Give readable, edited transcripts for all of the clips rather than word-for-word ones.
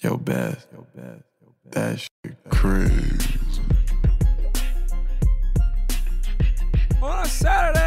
Yo, Beth, that shit crazy. On a Saturday,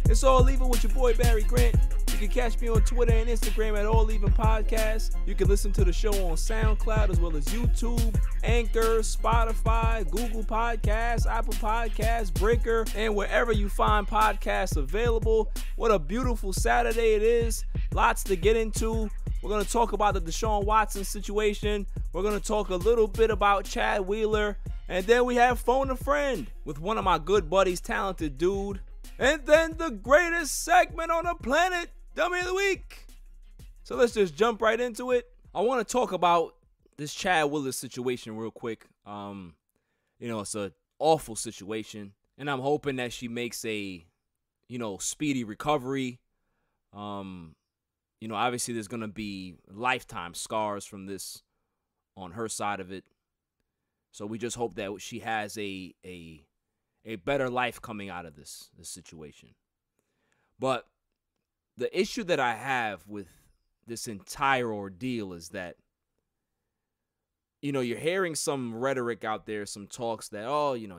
it's All Even with your boy Barry Grant. You can catch me on Twitter and Instagram at All Even Podcast. You can listen to the show on SoundCloud as well as YouTube, Anchor, Spotify, Google Podcasts, Apple Podcasts, Breaker, and wherever you find podcasts available. What a beautiful Saturday it is. Lots to get into. We're going to talk about the Deshaun Watson situation. We're going to talk a little bit about Chad Wheeler. And then we have Phone a Friend with one of my good buddies, Talented Dude. And then the greatest segment on the planet, Dummy of the Week. So let's just jump right into it. I want to talk about this Chad Wheeler situation real quick. It's an awful situation. And I'm hoping that she makes a, speedy recovery. Obviously there's going to be lifetime scars from this on her side of it. So we just hope that she has a better life coming out of this situation. But the issue that I have with this entire ordeal is that, you're hearing some rhetoric out there, some talks that,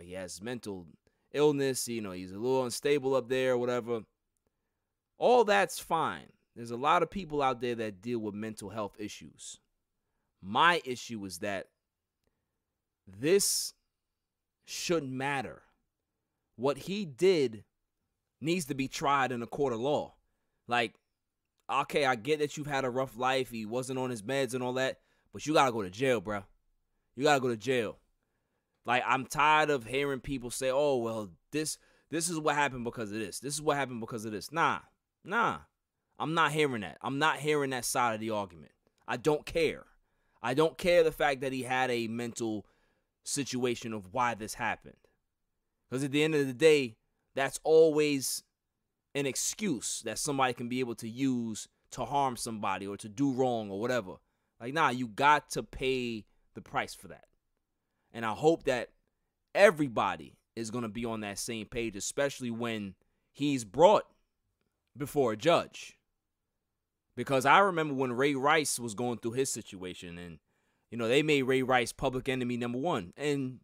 he has mental illness, he's a little unstable up there or whatever. All that's fine. There's a lot of people out there that deal with mental health issues. My issue is that this shouldn't matter. What he did needs to be tried in a court of law. Like, okay, I get that you've had a rough life. He wasn't on his meds and all that, but you got to go to jail, bro. You got to go to jail. Like, I'm tired of hearing people say, oh, well, this is what happened because of this. This is what happened because of this. Nah. I'm not hearing that. I'm not hearing that side of the argument. I don't care. I don't care the fact that he had a mental situation of why this happened. Because at the end of the day, that's always an excuse that somebody can be able to use to harm somebody or to do wrong or whatever. Like, nah, you got to pay the price for that. And I hope that everybody is going to be on that same page, especially when he's brought before a judge. Because I remember when Ray Rice was going through his situation and, they made Ray Rice public enemy #1. And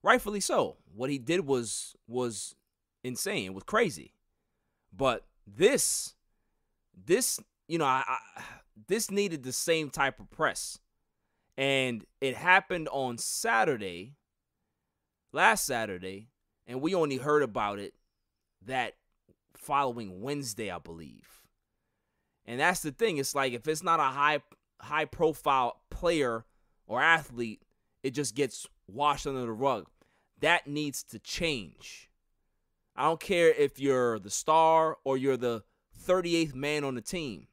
rightfully so. What he did was insane. It was crazy. But this needed the same type of press. And it happened on last Saturday, and we only heard about it that following Wednesday, I believe. And that's the thing. It's like if it's not a high profile player or athlete, it just gets washed under the rug. That needs to change. I don't care if you're the star or you're the 38th man on the team.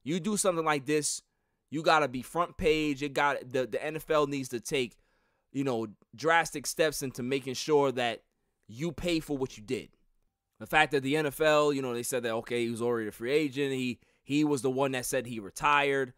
You do something like this, you got to be front page. The NFL needs to take, drastic steps into making sure that you pay for what you did. The fact that the NFL, they said that, okay, he was already a free agent. He was the one that said he retired.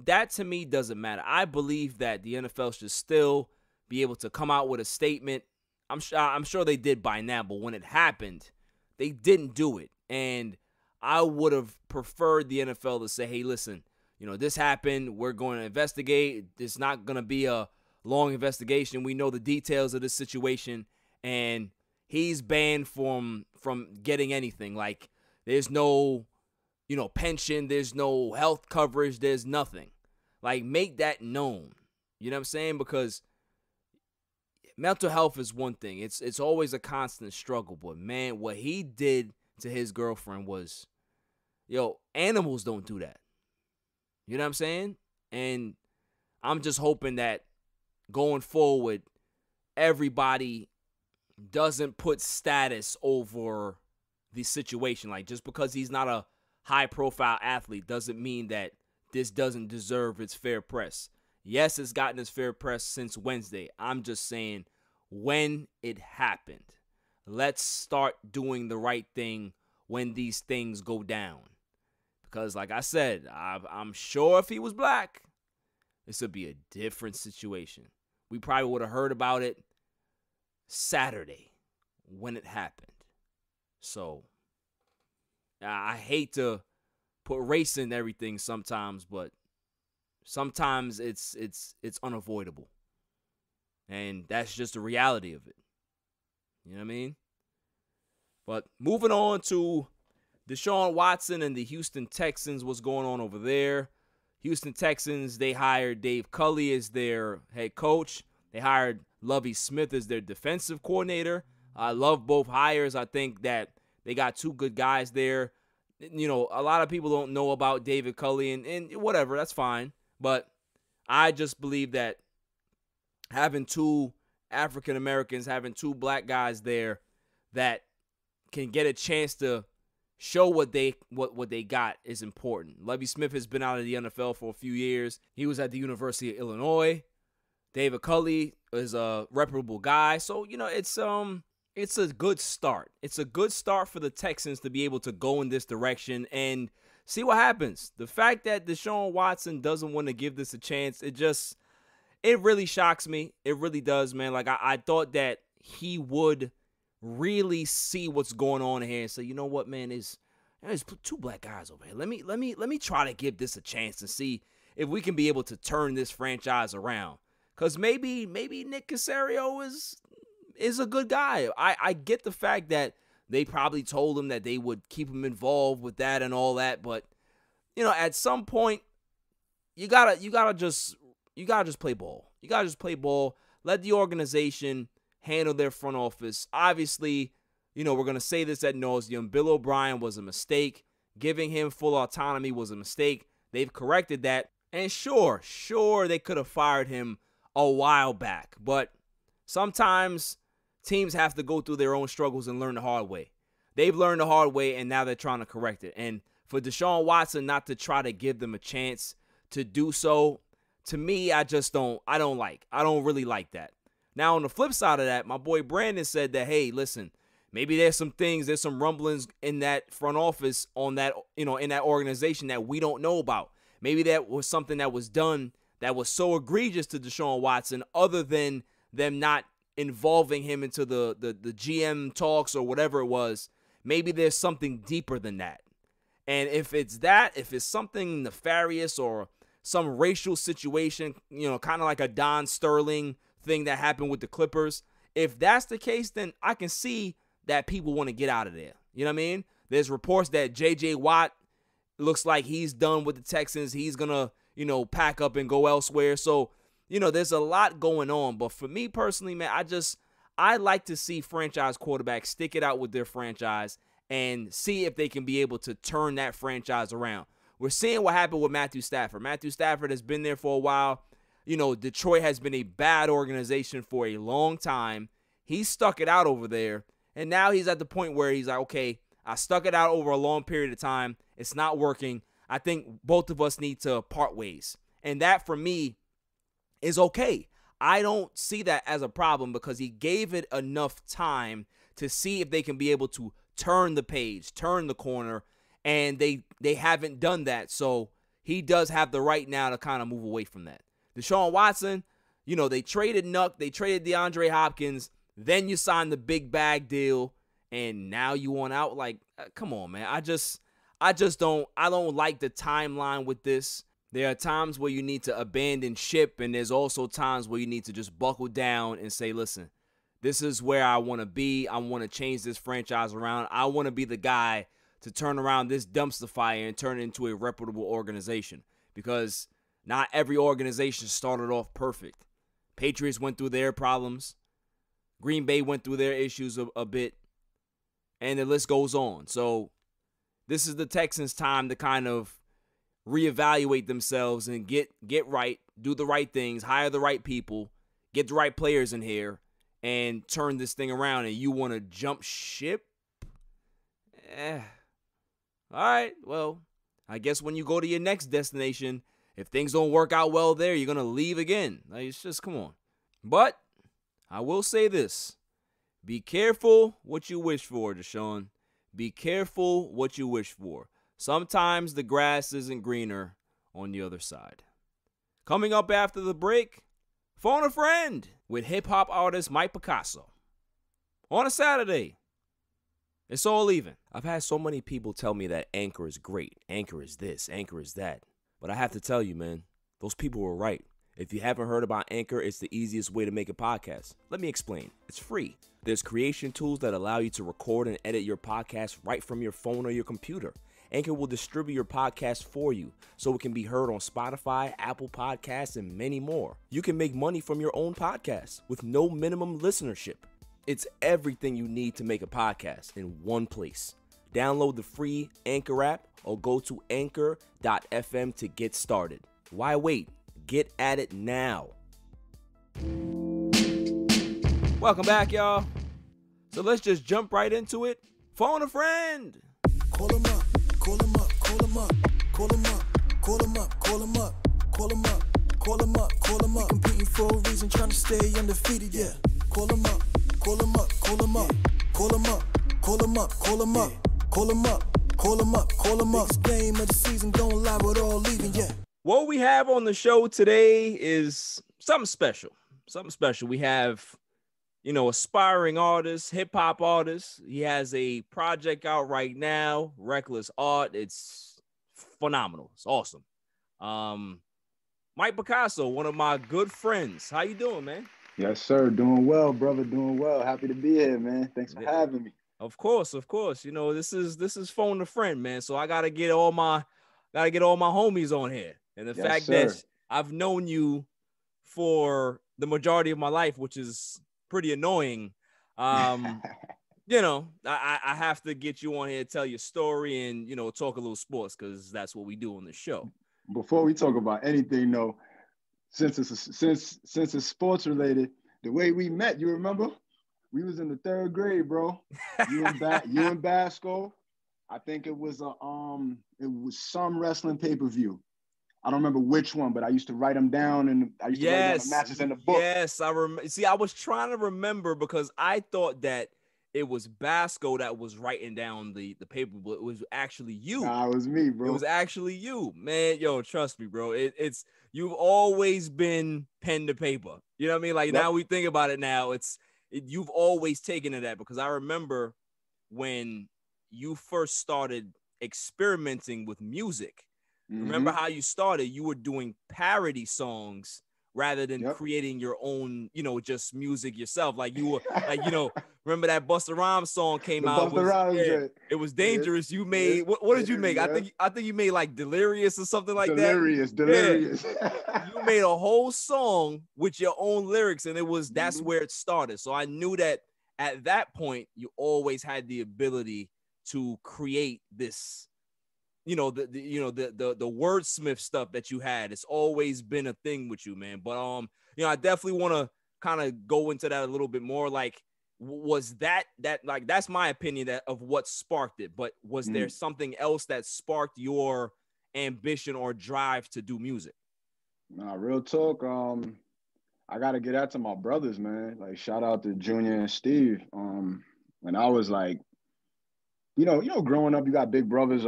That, to me, doesn't matter. I believe that the NFL should still be able to come out with a statement. I'm sure they did by now, but when it happened, they didn't do it. And I would have preferred the NFL to say, hey, listen, this happened. We're going to investigate. It's not going to be a long investigation. We know the details of this situation, and he's banned from getting anything. Like, there's no, pension. There's no health coverage. There's nothing. Like, make that known. You know what I'm saying? Because mental health is one thing. It's always a constant struggle. But, man, what he did to his girlfriend was, animals don't do that. You know what I'm saying? And I'm just hoping that going forward, everybody doesn't put status over the situation. Like, just because he's not a high-profile athlete doesn't mean that this doesn't deserve its fair press. Yes, it's gotten its fair press since Wednesday. I'm just saying, when it happened, let's start doing the right thing when these things go down. Because, like I said, I'm sure if he was black, this would be a different situation. We probably would have heard about it Saturday when it happened. So, I hate to put race in everything sometimes, but sometimes it's unavoidable. And that's just the reality of it. You know what I mean? But moving on to Deshaun Watson and the Houston Texans, what's going on over there? Houston Texans, they hired Dave Culley as their head coach. They hired Lovie Smith as their defensive coordinator. I love both hires. I think that they got two good guys there. You know, a lot of people don't know about David Culley, and whatever, that's fine. But I just believe that having two African Americans, having two black guys there that can get a chance to show what they got is important. Lovie Smith has been out of the NFL for a few years. He was at the University of Illinois. David Culley is a reputable guy. So, you know, it's a good start. It's a good start for the Texans to be able to go in this direction and see what happens. The fact that Deshaun Watson doesn't want to give this a chance, it really shocks me. It really does, man. Like, I thought that he would really see what's going on here and say, you know what, man, there's two black guys over here. Let me try to give this a chance and see if we can be able to turn this franchise around. Because maybe Nick Caserio is a good guy. I get the fact that they probably told him that they would keep him involved with that and all that, but you know, at some point, you gotta just play ball. You gotta just play ball. Let the organization handle their front office. Obviously, you know, we're gonna say this ad nauseum. Bill O'Brien was a mistake. Giving him full autonomy was a mistake. They've corrected that, and sure, they could have fired him a while back, but sometimes teams have to go through their own struggles and learn the hard way. They've learned the hard way, and now they're trying to correct it. And for Deshaun Watson not to try to give them a chance to do so, to me, I don't really like that. Now, on the flip side of that, my boy Brandon said that, hey, listen, maybe there's some rumblings in that front office on that, you know, in that organization that we don't know about. Maybe that was something that was done that was so egregious to Deshaun Watson, other than them not involving him into the GM talks or whatever it was. Maybe there's something deeper than that. And if it's something nefarious or some racial situation, you know, kind of like a Don Sterling thing that happened with the Clippers, if that's the case, then I can see that people want to get out of there. You know what I mean? There's reports that J.J. Watt looks like he's done with the Texans. He's going to, you know, pack up and go elsewhere. So, you know, there's a lot going on. But for me personally, man, I like to see franchise quarterbacks stick it out with their franchise and see if they can be able to turn that franchise around. We're seeing what happened with Matthew Stafford. Matthew Stafford has been there for a while. You know, Detroit has been a bad organization for a long time. He stuck it out over there. And now he's at the point where he's like, okay, I stuck it out over a long period of time. It's not working. I think both of us need to part ways. And that, for me, is okay. I don't see that as a problem because he gave it enough time to see if they can be able to turn the page, turn the corner, and they haven't done that. So he does have the right now to kind of move away from that. Deshaun Watson, you know, they traded Nuck, they traded DeAndre Hopkins, then you signed the big bag deal, and now you want out. Like, come on, man. I don't like the timeline with this. There are times where you need to abandon ship, and there's also times where you need to just buckle down and say, listen, this is where I want to be. I want to change this franchise around. I want to be the guy to turn around this dumpster fire and turn it into a reputable organization, because not every organization started off perfect. Patriots went through their problems. Green Bay went through their issues a bit, and the list goes on. So this is the Texans' time to kind of reevaluate themselves and get right, do the right things, hire the right people, get the right players in here, and turn this thing around. And you want to jump ship? All right, well, I guess when you go to your next destination, if things don't work out well there, you're going to leave again. Like, it's just, come on. But I will say this. Be careful what you wish for, Deshaun. Be careful what you wish for. Sometimes the grass isn't greener on the other side. Coming up after the break, Phone a Friend with hip-hop artist MICPICASSO on a Saturday. It's all even. I've had so many people tell me that Anchor is great. Anchor is this, Anchor is that. But I have to tell you, man, those people were right. If you haven't heard about Anchor, it's the easiest way to make a podcast. Let me explain. It's free. There's creation tools that allow you to record and edit your podcast right from your phone or your computer. Anchor will distribute your podcast for you so it can be heard on Spotify, Apple Podcasts, and many more. You can make money from your own podcast with no minimum listenership. It's everything you need to make a podcast in one place. Download the free Anchor app or go to anchor.fm to get started. Why wait? Get at it now. Welcome back, y'all. So let's just jump right into it. Phone a friend. Call him up, call him up, call him up, call him up, call him up, call him up, call him up, call him up, call him up. Competing for a reason, trying to stay undefeated, yeah. Call him up, call him up, call him up, call him up, call him up, call him up, call him up, call him up, call him up. Biggest game of the season, don't lie, we're all leaving, yeah. What we have on the show today is something special. Something special. We have, aspiring artist, hip hop artist. He has a project out right now, Reckless Art. It's phenomenal. It's awesome. MICPICASSO, one of my good friends. How you doing, man? Yes, sir. Doing well, brother. Doing well. Happy to be here, man. Thanks for having me. Of course. This is phone a friend, man. So I gotta get all my homies on here. And the fact that I've known you for the majority of my life, which is pretty annoying. I have to get you on here, tell your story, and talk a little sports, because that's what we do on the show. Before we talk about anything, though, since it's sports related, the way we met, you remember? We was in the 3rd grade, bro. You and Basco. I think it was some wrestling pay-per-view. I don't remember which one, but I used to write them down, and I used to write down the matches in the book. Yes, I remember. See, I was trying to remember because I thought that it was Basco that was writing down the paper, but it was actually you. Nah, it was me, bro. It was actually you, man. Yo, trust me, bro. It's you've always been pen to paper. You know what I mean? Like, now we think about it now, you've always taken to that, because I remember when you first started experimenting with music. Remember how you started? You were doing parody songs rather than creating your own, just music yourself. Like, you were remember that Busta Rhymes song came out? It was dangerous. You made what did you make? Yeah. I think you made like Delirious or something like Delirious. Yeah. You made a whole song with your own lyrics, and that's where it started. So I knew that at that point you always had the ability to create this. The wordsmith stuff that you had. It's always been a thing with you, man. But I definitely want to kind of go into that a little bit more. Like, was that like, that's my opinion of what sparked it. But was there something else that sparked your ambition or drive to do music? Nah, real talk. I gotta get out to my brothers, man. Like, shout out to Junior and Steve. When I was like, growing up, you got big brothers.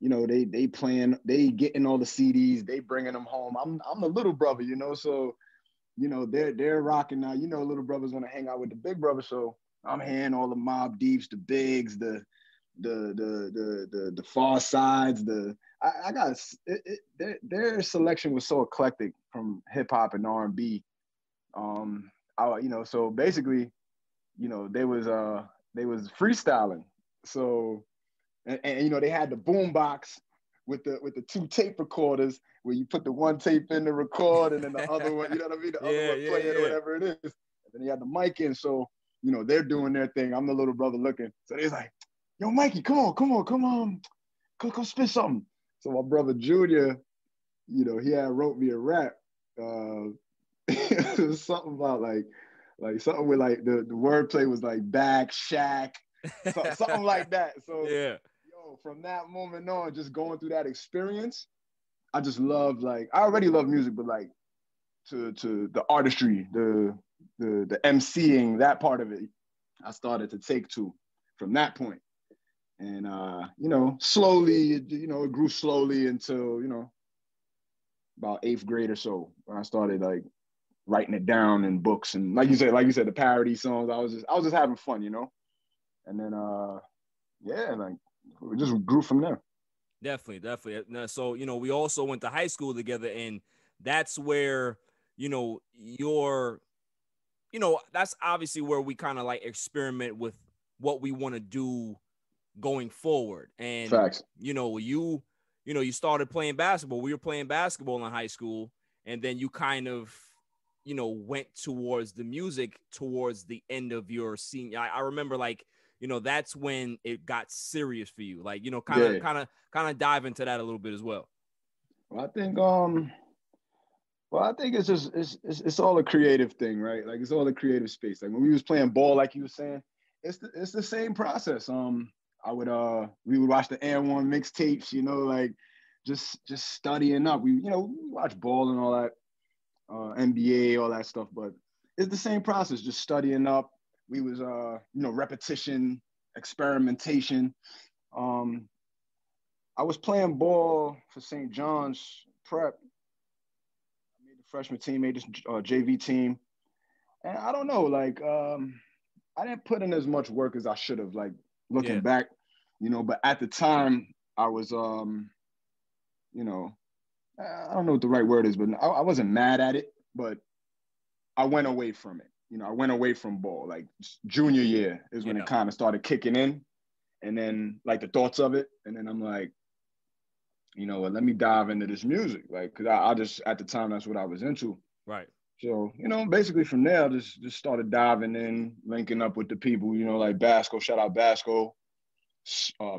They playing, they getting all the CDs, they bringing them home. I'm the little brother, so, they're rocking now. Little brothers want to hang out with the big brother, so I'm hearing all the Mob Deeps, the Bigs, the Far Sides. Their selection was so eclectic, from hip hop and R&B. So basically, they was freestyling. So. And they had the boom box with the 2 tape recorders, where you put the one tape in to record, and then the other one, the other one playing, or whatever it is. And then you had the mic in, so they're doing their thing. I'm the little brother looking. So they're like, "Yo, Mikey, come on, come spit something." So my brother Junior, he had wrote me a rap. It was something about like something with like the wordplay was like bag shack, something like that. So yeah. From that moment on, just going through that experience, I just love, I already love music, but like to the artistry, the MCing, that part of it, I started to take to from that point. And slowly, it grew slowly until, about 8th grade or so, when I started like writing it down in books. And like you said, the parody songs, I was just having fun, And then yeah, like we just grew from there. Definitely. So, you know, we also went to high school together, and that's where, you know, that's obviously where we kind of like experiment with what we want to do going forward. And, Facts. you started playing basketball. We were playing basketball in high school, and then you kind of, went towards the music towards the end of your senior. I remember, like, that's when it got serious for you. Like, kind of dive into that a little bit as well. Well, I think it's just it's all a creative thing, right? Like it's all a creative space. Like when we was playing ball, like you were saying, it's the same process. We would watch the N1 mixtapes, like just studying up. We watch ball and all that, NBA, all that stuff, but it's the same process, just studying up. We was repetition, experimentation. I was playing ball for St. John's Prep. I made the freshman team, made this JV team, and I don't know, like I didn't put in as much work as I should have. Like looking back, but at the time I was I don't know what the right word is, but I wasn't mad at it, but I went away from it. I went away from ball. Like junior year is when it kind of started kicking in, and then like the thoughts of it, and then I'm like, let me dive into this music, like, cause I just at the time that's what I was into. Right. So basically from there, I just started diving in, linking up with the people, like Basco. Shout out Basco,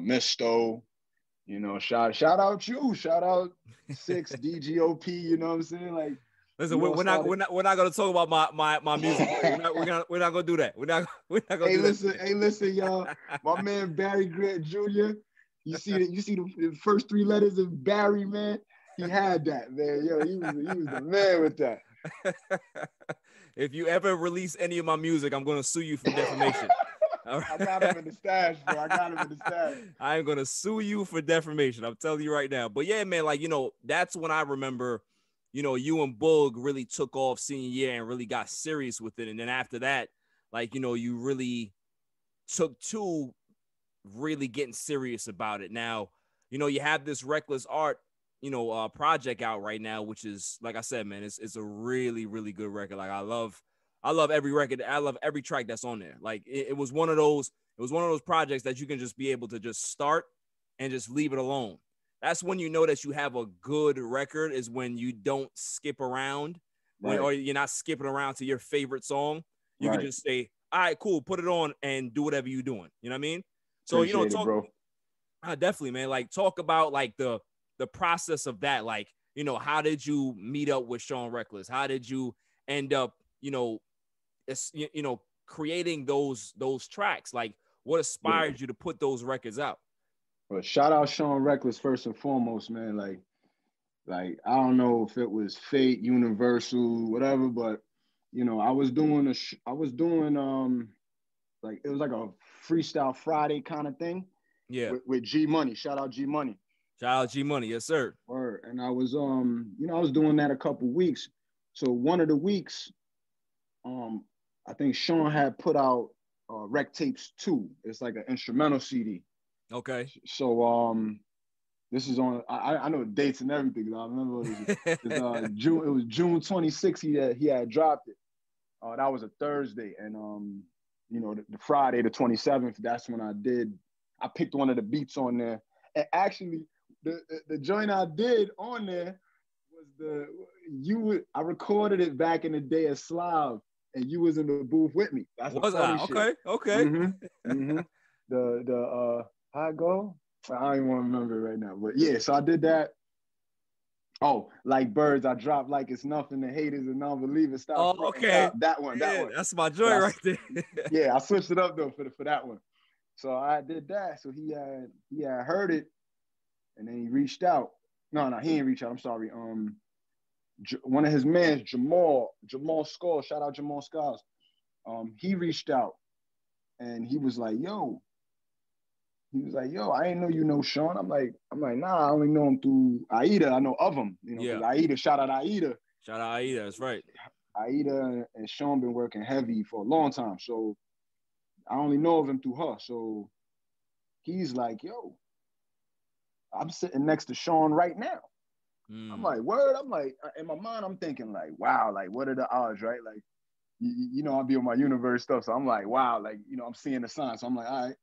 Misto. Shout out you, shout out Six DGOP. You know what I'm saying? Like, listen, we're not gonna talk about my music. we're not gonna do that. We're not gonna do that. Hey, listen, y'all. My man Barry Grant Jr. You see the first three letters of Barry, man. He had that, man. Yo, he was the man with that. If you ever release any of my music, I'm gonna sue you for defamation. All right. I got him in the stash, bro. I am gonna sue you for defamation. I'm telling you right now. But yeah, man, like that's when I remember, you and Boog really took off senior year and really got serious with it. And then after that, like you really took to really getting serious about it. Now, you have this Reckless Art, project out right now, which is, like I said, man, it's a really, really good record. Like I love every record. I love every track that's on there. Like it was one of those projects that you can just be able to just start and just leave it alone. That's when you know that you have a good record, is when you don't skip around, right, or you're not skipping around to your favorite song. You can just say, all right, cool, put it on and do whatever you're doing. You know what I mean? So, talk, bro. Definitely, man. Like talk about like the process of that. Like, how did you meet up with Sean Reckless? How did you end up, creating those tracks? Like what inspired you to put those records out? Well, shout out Sean Reckless first and foremost, man. Like I don't know if it was fate, universal, whatever, but I was doing like it was like a Freestyle Friday kind of thing. Yeah. With G Money. Shout out G Money. Shout out G Money, yes sir. Word. And I was I was doing that a couple weeks. So one of the weeks, I think Sean had put out Rec Tapes 2. It's like an instrumental CD. Okay. So this is on. I know dates and everything. I remember it was June. It was June 26th. He had dropped it. That was a Thursday, and the Friday the 27th. That's when I picked one of the beats on there, and actually the joint I did on there was I recorded it back in the day as Slav, and you was in the booth with me. That's was I? Okay. Mm-hmm. Mm-hmm. The how it go? I don't even want to remember it right now, but yeah. So I did that. Oh, like birds, I drop like it's nothing. The haters and non-believers stop. Oh, okay. That one. That's my joint right there. Yeah, I switched it up though for that one. So I did that. So he had heard it, and then he reached out. No, he didn't reach out. I'm sorry. One of his mans, Jamal Scholes. Shout out Jamal Scholes. He reached out, and he was like, "Yo." He was like, "Yo, I didn't know you know Sean." I'm like, nah, I only know him through Aida. I know of him. Aida. Shout out Aida. Shout out Aida. That's right. Aida and Sean been working heavy for a long time. So I only know of him through her. So he's like, yo, I'm sitting next to Sean right now. I'm like, word? I'm like, in my mind, I'm thinking like, wow, like what are the odds, right? Like, you know, I'll be on my universe stuff. So I'm like, wow, like, you know, I'm seeing the sign. So I'm like, all right.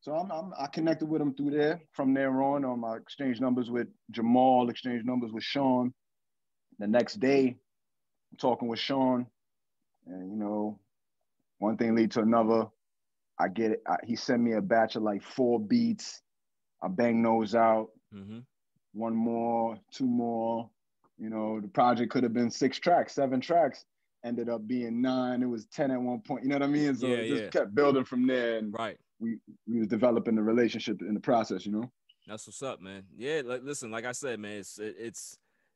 So I connected with him through there. From there on, I exchanged numbers with Jamal, exchanged numbers with Sean. The next day, I'm talking with Sean, and you know, one thing lead to another. I get it. He sent me a batch of like 4 beats. I bang those out. One more, 2 more. You know, the project could have been 6 tracks, 7 tracks. Ended up being 9. It was 10 at one point. You know what I mean? So it just kept building from there. And we was developing the relationship in the process, you know? That's what's up, man. Yeah, listen, like I said, man,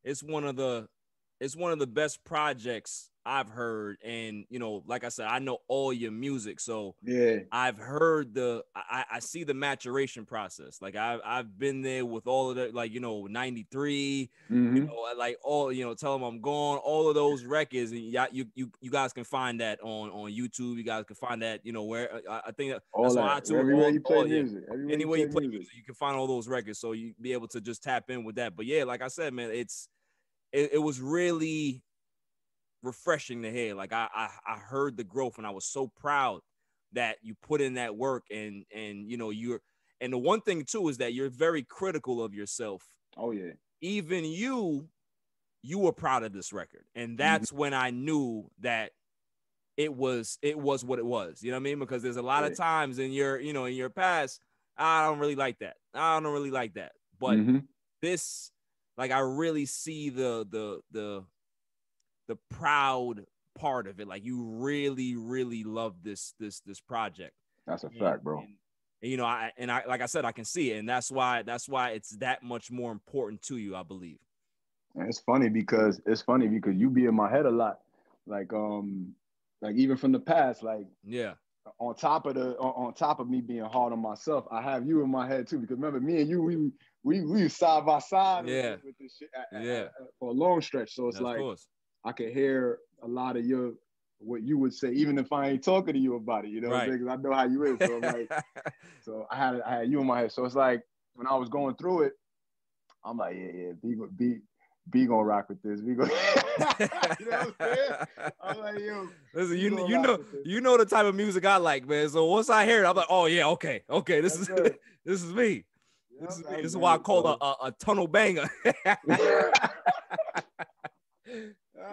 it's one of the best projects I've heard. And, you know, like I said, I know all your music. So yeah, I've heard I see the maturation process. Like I've been there with all of the, like, you know, 93, you know, like all, you know, Tell Them I'm Gone, all of those records. And you guys can find that on YouTube. You guys can find that, you know, where I think that's on iTunes. Everywhere you play music. Anywhere you play music, you can find all those records. So you be able to just tap in with that. But yeah, like I said, man, it was really refreshing to hear. Like I heard the growth, and I was so proud that you put in that work, and you know, and the one thing too is that you're very critical of yourself. Oh yeah. Even you were proud of this record, and that's when I knew that it was what it was. You know what I mean? Because there's a lot of times in your past, I don't really like that. I don't really like that. But this, like, I really see the proud part of it. Like, you really, really love this project. That's a fact, bro. And, you know, I like I said, I can see it, and that's why it's that much more important to you, I believe. And it's funny because you be in my head a lot, like even from the past, like on top of me being hard on myself, I have you in my head too. Because remember, me and you, we side by side with this shit for a long stretch. So it's like, I can hear a lot of what you would say, even if I ain't talking to you about it, you know, because I know how you is. So I'm like, so I had you in my head. So it's like when I was going through it, I'm like, B gonna rock with this. B gonna, you know what I'm saying? I'm like, yo, listen, you know the type of music I like, man. So once I hear it, I'm like, oh yeah, okay, this is me. This is me. This is why I call a tunnel banger.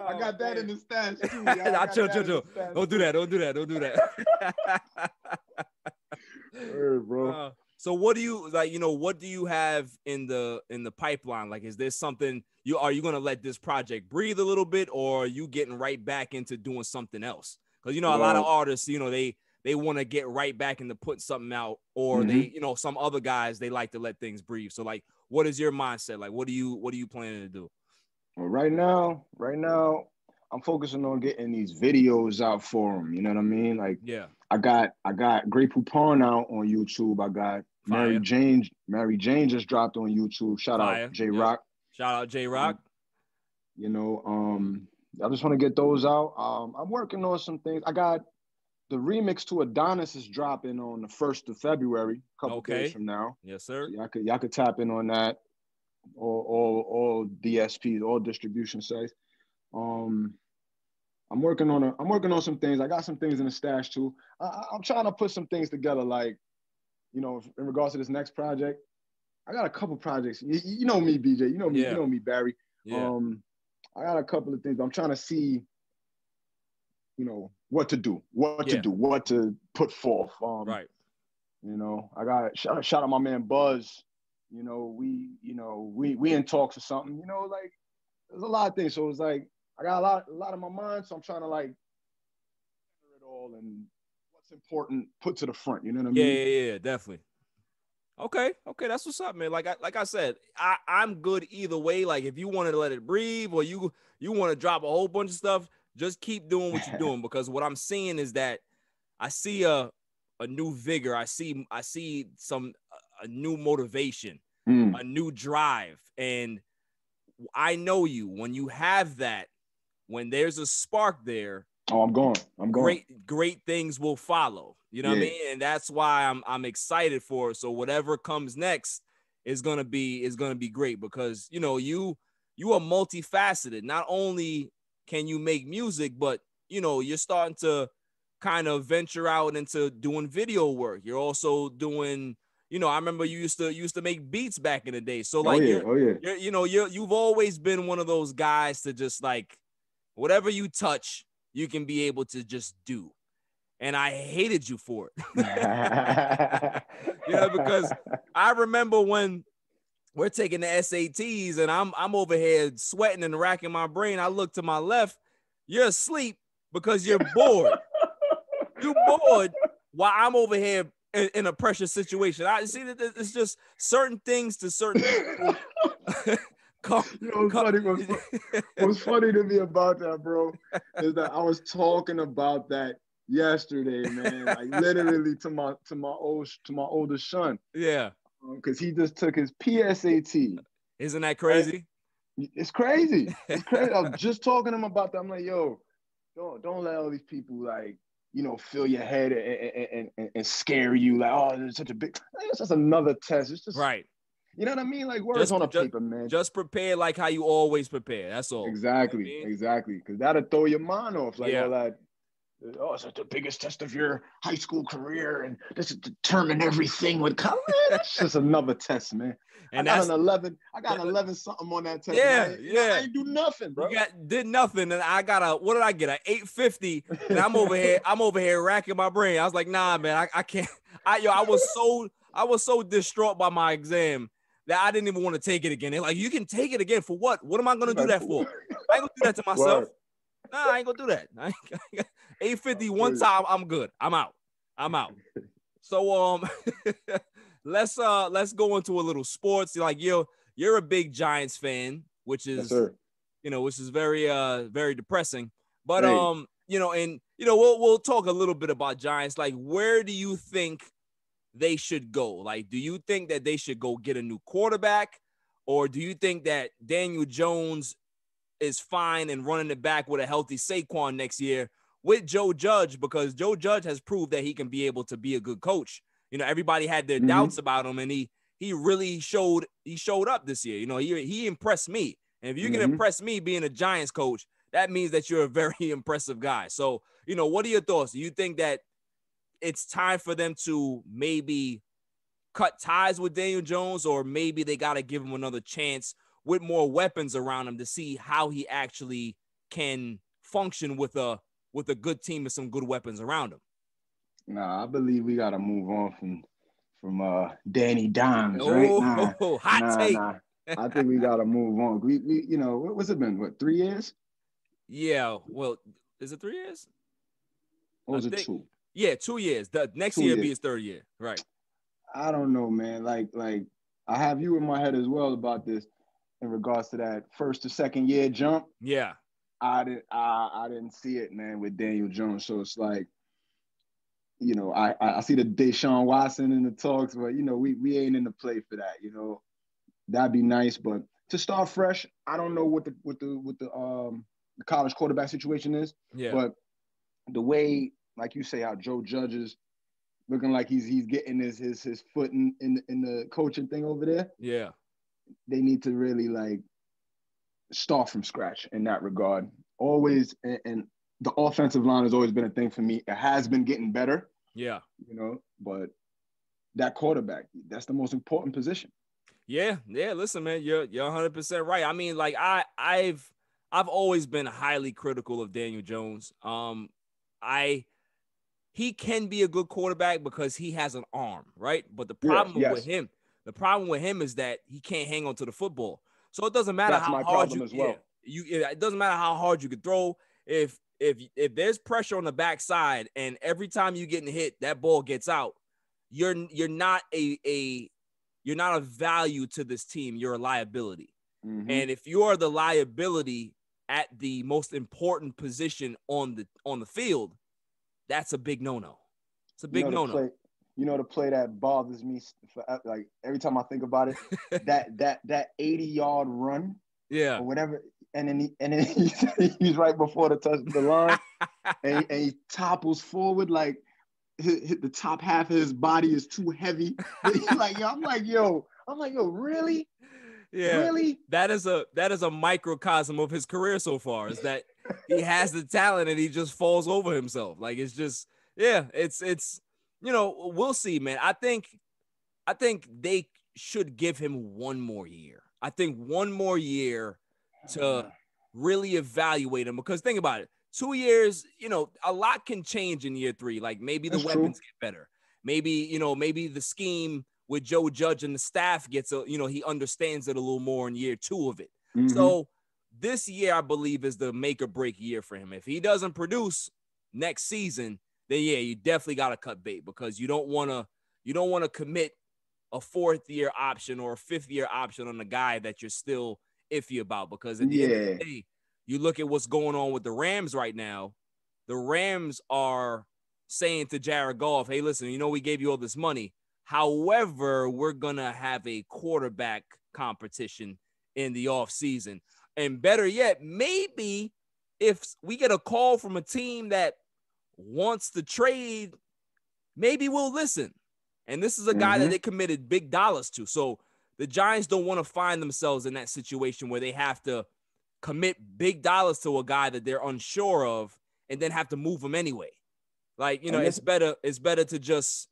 I got that in the stash too. Chill. Don't do that. Word, bro. So what do you like? You know, what do you have in the pipeline? Like, is there something are you gonna let this project breathe a little bit, or are you getting right back into doing something else? Because you know, a lot of artists, you know, they want to get right back into putting something out, or they, you know, some other guys, they like to let things breathe. So like, what is your mindset? Like, what are you planning to do? Well, right now, I'm focusing on getting these videos out for them. You know what I mean? Like, I got Great Poupon out on YouTube. I got Mary Jane just dropped on YouTube. Shout out J Rock. Shout out J Rock. You know, I just want to get those out. I'm working on some things. I got the remix to Adonis is dropping on the 1st of February, a couple days from now. Yes, sir. So y'all could tap in on that. All DSPs, all distribution sites. I'm working on some things. I got some things in the stash too. I'm trying to put some things together, like, you know, in regards to this next project. I got a couple projects. You know me, BJ. You know me. You know me, Barry. Yeah. I got a couple of things. I'm trying to see, you know, what to do, what to put forth. Right. You know, I got shout out my man Buzz. You know, we in talks or something. You know, like, there's a lot of things. So it's like I got a lot in my mind. So I'm trying to like center it all and what's important put to the front. You know what I mean? Yeah, definitely. Okay, that's what's up, man. Like I said, I'm good either way. Like, if you want to let it breathe, or you want to drop a whole bunch of stuff, just keep doing what you're doing, because what I'm seeing is that I see a new vigor. I see a new motivation, a new drive, and I know you. When you have that, when there's a spark there, Oh, I'm going. Great things will follow. You know what I mean? And that's why I'm excited for it. So whatever comes next is gonna be great, because you know you are multifaceted. Not only can you make music, but you know you're starting to kind of venture out into doing video work. You're also doing, you know, I remember you used to make beats back in the day. So like you've always been one of those guys to just like whatever you touch, you can be able to just do. And I hated you for it. Yeah, because I remember when we're taking the SATs and I'm over here sweating and racking my brain. I look to my left, you're asleep because you're bored. You're bored while I'm over here in a pressure situation. I see that it's just certain things to certain people. What's funny to me about that, bro, is that I was talking about that yesterday, man. Like literally to my oldest son. Yeah. Because he just took his PSAT. Isn't that crazy? It's crazy. It's crazy. I was just talking to him about that. I'm like, yo, don't let all these people like, you know, fill your head and scare you. Like, oh, it's such a big. It's just another test. It's just right. You know what I mean? Like words on a paper, man. Just prepare like how you always prepare. That's all. Exactly. You know what I mean? Exactly. Because that'll throw your mind off. Like all that. Oh, it's the biggest test of your high school career, and this is determine everything with college. That's just another test, man. And I got an 11. I got an 11 something on that test. Yeah, I ain't do nothing, bro. Did nothing, and I got what did I get? An 850, and I'm over here racking my brain. I was like, nah, man, I can't. I was so distraught by my exam that I didn't even want to take it again. They're like, you can take it again for what? What am I gonna do that for? I ain't gonna do that to myself. Word. Nah, I ain't gonna do that. 850 one time, I'm good. I'm out. So let's go into a little sports. Like you're a big Giants fan, which is which is very depressing. But we'll talk a little bit about Giants. Like, where do you think they should go? Like, do you think that they should go get a new quarterback, or do you think that Daniel Jones is fine and running it back with a healthy Saquon next year with Joe Judge, because Joe Judge has proved that he can be able to be a good coach? You know, everybody had their doubts about him, and he really showed up this year. You know, he impressed me. And if you can impress me being a Giants coach, that means that you're a very impressive guy. So, you know, what are your thoughts? Do you think that it's time for them to maybe cut ties with Daniel Jones, or maybe they got to give him another chance with more weapons around him to see how he actually can function with a good team and some good weapons around him? Nah, I believe we got to move on from Danny Dimes, right? Hot take. I think we got to move on. We you know, what's it been? What, 3 years? Yeah. Well, is it 3 years? Or was it 2? Yeah, 2 years. The next year will be his 3rd year. Right. I don't know, man. Like I have you in my head as well about this in regards to that 1st to 2nd year jump. Yeah. I didn't see it, man, with Daniel Jones. So it's like, you know, I see the DESHAUN Watson in the talks, but you know, we ain't in the play for that. You know, that'd be nice, but to start fresh, I don't know what the college quarterback situation is. Yeah. But the way, like you say, how Joe Judge is looking like he's getting his foot in the coaching thing over there. Yeah. They need to really like start from scratch in that regard. Always, and the offensive line has always been a thing for me. It has been getting better. Yeah. You know, but that quarterback, that's the most important position. Yeah. Listen, man, you're 100% right. I mean, like I've always been highly critical of Daniel Jones. He can be a good quarterback because he has an arm, right? But the problem with him is that he can't hang on to the football. So it doesn't matter how hard you. It doesn't matter how hard you can throw. If there's pressure on the backside and every time you getting hit, that ball gets out, you're not a value to this team. You're a liability. Mm-hmm. And if you are the liability at the most important position on the field, that's a big no-no. It's a big no-no. The play that bothers me, like every time I think about it, that 80-yard run Yeah. or whatever. And then he's right before the line, and he topples forward like the top half of his body is too heavy. Like, I'm like, yo, really? Yeah. Really? That is a microcosm of his career so far, is that he has the talent and he just falls over himself. Like, it's just, yeah, it's we'll see, man. I think they should give him one more year. I think one more year to really evaluate him, because think about it. 2 years, a lot can change in year 3. Like, maybe the weapons get better. Maybe, maybe the scheme with Joe Judge and the staff gets he understands it a little more in year 2 of it. Mm-hmm. So this year, I believe, is the make or break year for him. If he doesn't produce next season, then yeah, you definitely got to cut bait, because you don't want to commit a 4th-year option or a 5th-year option on a guy that you're still iffy about. Because at the end of the day, you look at what's going on with the Rams right now. The Rams are saying to Jared Goff, hey, listen, we gave you all this money. However, we're going to have a quarterback competition in the offseason. And better yet, maybe if we get a call from a team that wants to trade, maybe we'll listen. And this is a guy that they committed big dollars to. So the Giants don't want to find themselves in that situation where they have to commit big dollars to a guy that they're unsure of and then have to move him anyway. Like, it's better to just,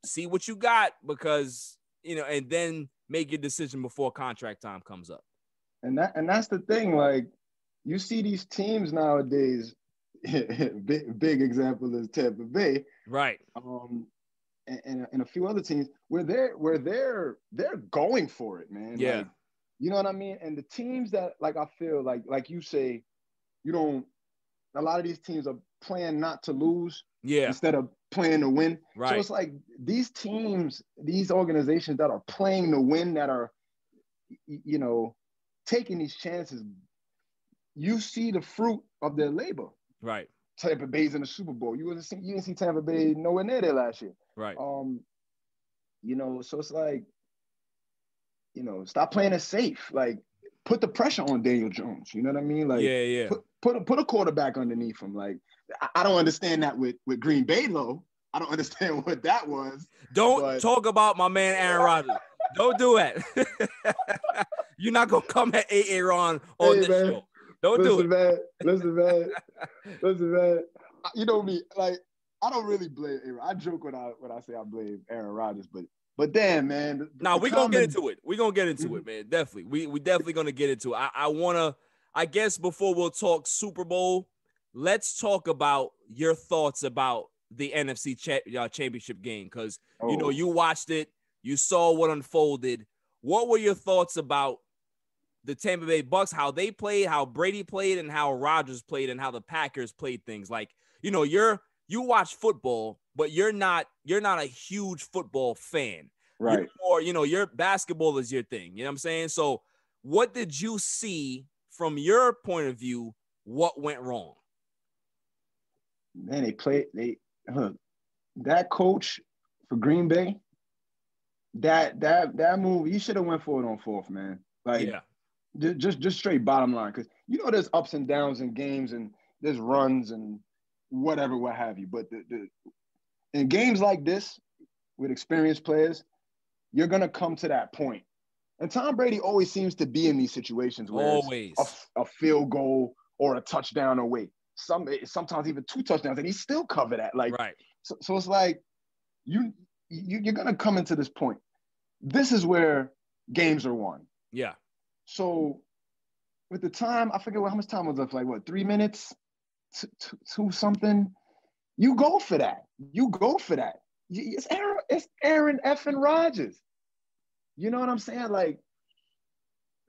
see what you got, because, and then make your decision before contract time comes up. And that's the thing. Like, you see these teams nowadays, big example is Tampa Bay. Right. And a few other teams where they're going for it, man. Yeah. Like, you know what I mean? And the teams that, like, I feel like you say, a lot of these teams are playing not to lose instead of playing to win. Right. So it's like these teams, these organizations that are playing to win, that are, taking these chances, you see the fruit of their labor. Right. Tampa Bay's in the Super Bowl. You didn't see Tampa Bay nowhere near there last year. Right. So it's like, stop playing it safe. Like, put the pressure on Daniel Jones. You know what I mean? Like, yeah. Put a quarterback underneath him. Like, I don't understand that with Green Bay, though. I don't understand what that was. Don't talk about my man Aaron Rodgers. Don't do it. You're not gonna come at Aaron on this show. Don't do it. Listen, man. You know me, like, I don't really blame Aaron. I joke when I say I blame Aaron Rodgers, but damn, man. We're gonna get into it. We're gonna get into it, man. Definitely. We definitely gonna get into it. I guess before we'll talk Super Bowl, let's talk about your thoughts about the NFC championship game, because you watched it, you saw what unfolded. What were your thoughts about the Tampa Bay Bucks, how they played, how Brady played, and how Rodgers played, and how the Packers played things? Like, you watch football, but you're not a huge football fan. Right. You're more, your basketball is your thing. You know what I'm saying? So what did you see from your point of view? What went wrong? Man, that coach for Green Bay, that move, he should have went for it on 4th, man. Like, just straight bottom line, because there's ups and downs in games, and there's runs and whatever, what have you. But in games like this with experienced players, you're gonna come to that point. And Tom Brady always seems to be in these situations where it's a field goal or a touchdown away. Sometimes even 2 touchdowns, and he still covered that. Like, right. So it's like you're gonna come into this point. This is where games are won. Yeah. So with the time, I forget how much time was left, like 3 minutes to something. You go for that. It's Aaron effing Rodgers. You know what I'm saying? Like,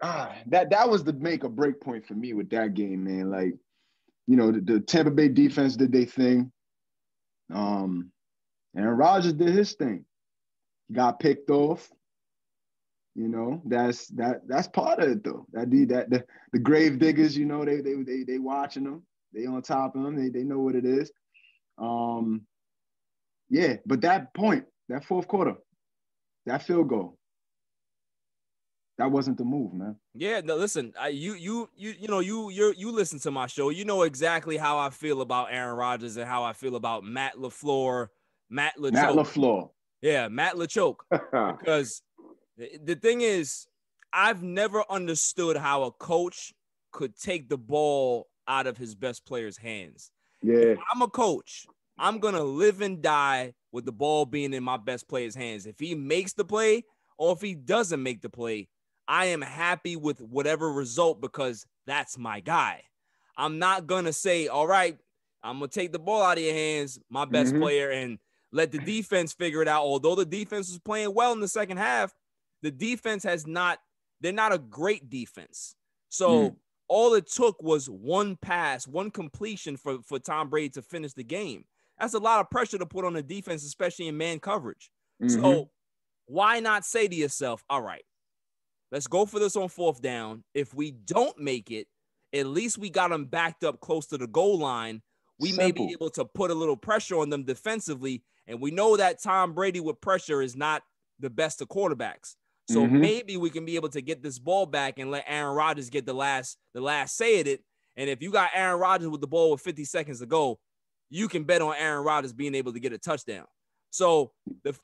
that was the make or break point for me with that game, man. Like, the Tampa Bay defense did their thing. Aaron Rodgers did his thing. Got picked off. That's part of it, though. The grave diggers, they watching them. They on top of them. They know what it is. But that point, that 4th quarter, that field goal, That wasn't the move, man. Yeah, no, listen, you listen to my show. You know exactly how I feel about Aaron Rodgers and how I feel about Matt LaFleur, Matt LaChoke. Yeah, Matt LaChoke. Because the thing is, I've never understood how a coach could take the ball out of his best player's hands. Yeah. If I'm a coach, I'm going to live and die with the ball being in my best player's hands. If he makes the play or if he doesn't make the play, I am happy with whatever result because that's my guy. I'm not going to say, all right, I'm going to take the ball out of your hands, my best player, and let the defense figure it out. Although the defense was playing well in the second half, the defense they're not a great defense. So all it took was one pass, one completion for Tom Brady to finish the game. That's a lot of pressure to put on the defense, especially in man coverage. So why not say to yourself, all right, let's go for this on 4th down. If we don't make it, at least we got them backed up close to the goal line. We may be able to put a little pressure on them defensively. And we know that Tom Brady with pressure is not the best of quarterbacks. So maybe we can be able to get this ball back and let Aaron Rodgers get the last say at it. And if you got Aaron Rodgers with the ball with 50 seconds to go, you can bet on Aaron Rodgers being able to get a touchdown. So,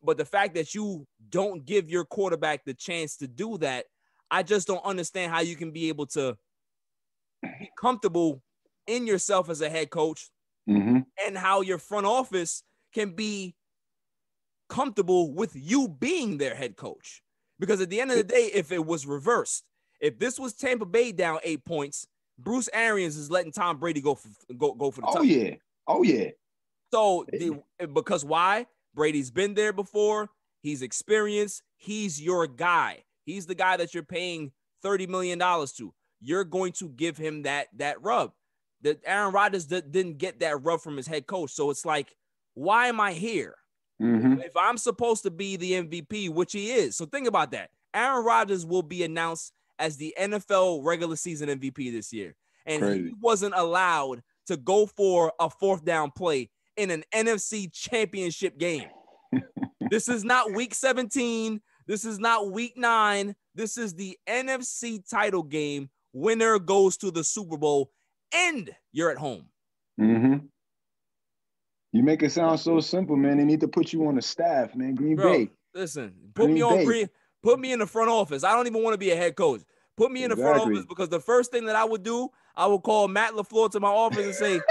but the fact that you don't give your quarterback the chance to do that, I just don't understand how you can be able to be comfortable in yourself as a head coach and how your front office can be comfortable with you being their head coach. Because at the end of the day, if it was reversed, if this was Tampa Bay down 8 points, Bruce Arians is letting Tom Brady go for the touchdown. Oh, yeah. So because why? Brady's been there before. He's experienced. He's your guy. He's the guy that you're paying $30 million to. You're going to give him that rub. That Aaron Rodgers didn't get that rub from his head coach. So it's like, why am I here? If I'm supposed to be the MVP, which he is. So think about that. Aaron Rodgers will be announced as the NFL regular season MVP this year. And he wasn't allowed to go for a 4th down play in an NFC championship game. This is not week 17. This is not week 9. This is the NFC title game. Winner goes to the Super Bowl, and you're at home. You make it sound so simple, man. They need to put you on the staff, man. Green Bay. Listen, put me in the front office. I don't even want to be a head coach. Put me in the front office because the first thing that I would do, I would call Matt LaFleur to my office and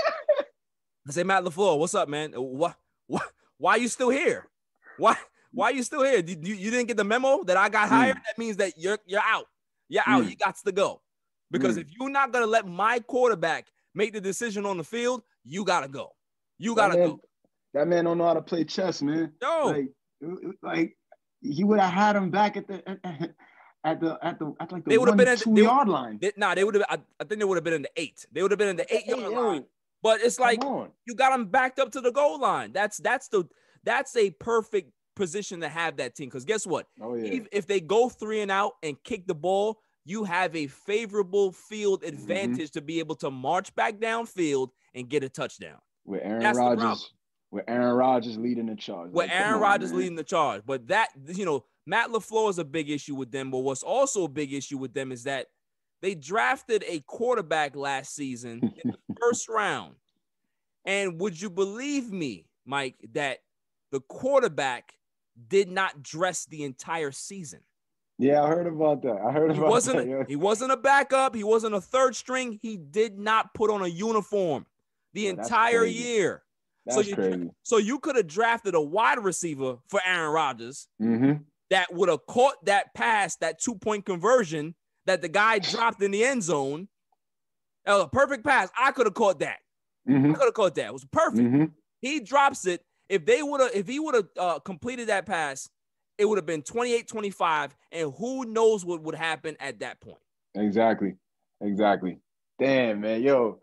say, Matt LaFleur, what's up, man? Why are you still here? Why are you still here? You didn't get the memo that I got hired? That means that you're out. You're out. You got to go. Because if you're not going to let my quarterback make the decision on the field, you got to go. You got to go. That man don't know how to play chess, man. No. Like he would have had him back at the they would have been at the 2 yard line. They would have. I think they would have been in the 8. They would have been in the 8 yard line. But it's like you got them backed up to the goal line. That's a perfect position to have that team. Because guess what? If they go 3 and out and kick the ball, you have a favorable field advantage to be able to march back downfield and get a touchdown. With Aaron Rodgers leading the charge. Leading the charge. But that, Matt LaFleur is a big issue with them. But what's also a big issue with them is that they drafted a quarterback last season in the 1st round. And would you believe me, Mike, that the quarterback did not dress the entire season? Yeah, I heard about that. He wasn't a backup. He wasn't a 3rd string. He did not put on a uniform the entire year. That's crazy. So you could have drafted a wide receiver for Aaron Rodgers that would have caught that pass, that 2-point conversion that the guy dropped in the end zone. That was a perfect pass. I could have caught that. I could have caught that. It was perfect. He drops it. If he would have completed that pass, it would have been 28-25, and who knows what would happen at that point. Exactly. Damn, man. Yo,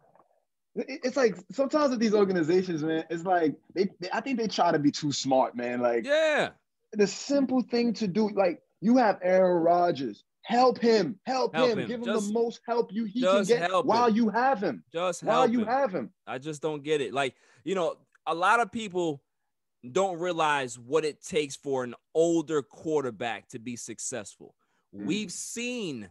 it's like sometimes with these organizations, man, it's like I think they try to be too smart, man. Like, yeah, the simple thing to do, like, you have Aaron Rodgers. Help him. Give him the most help he can get while you have him. Have him. I just don't get it. Like, a lot of people don't realize what it takes for an older quarterback to be successful. We've seen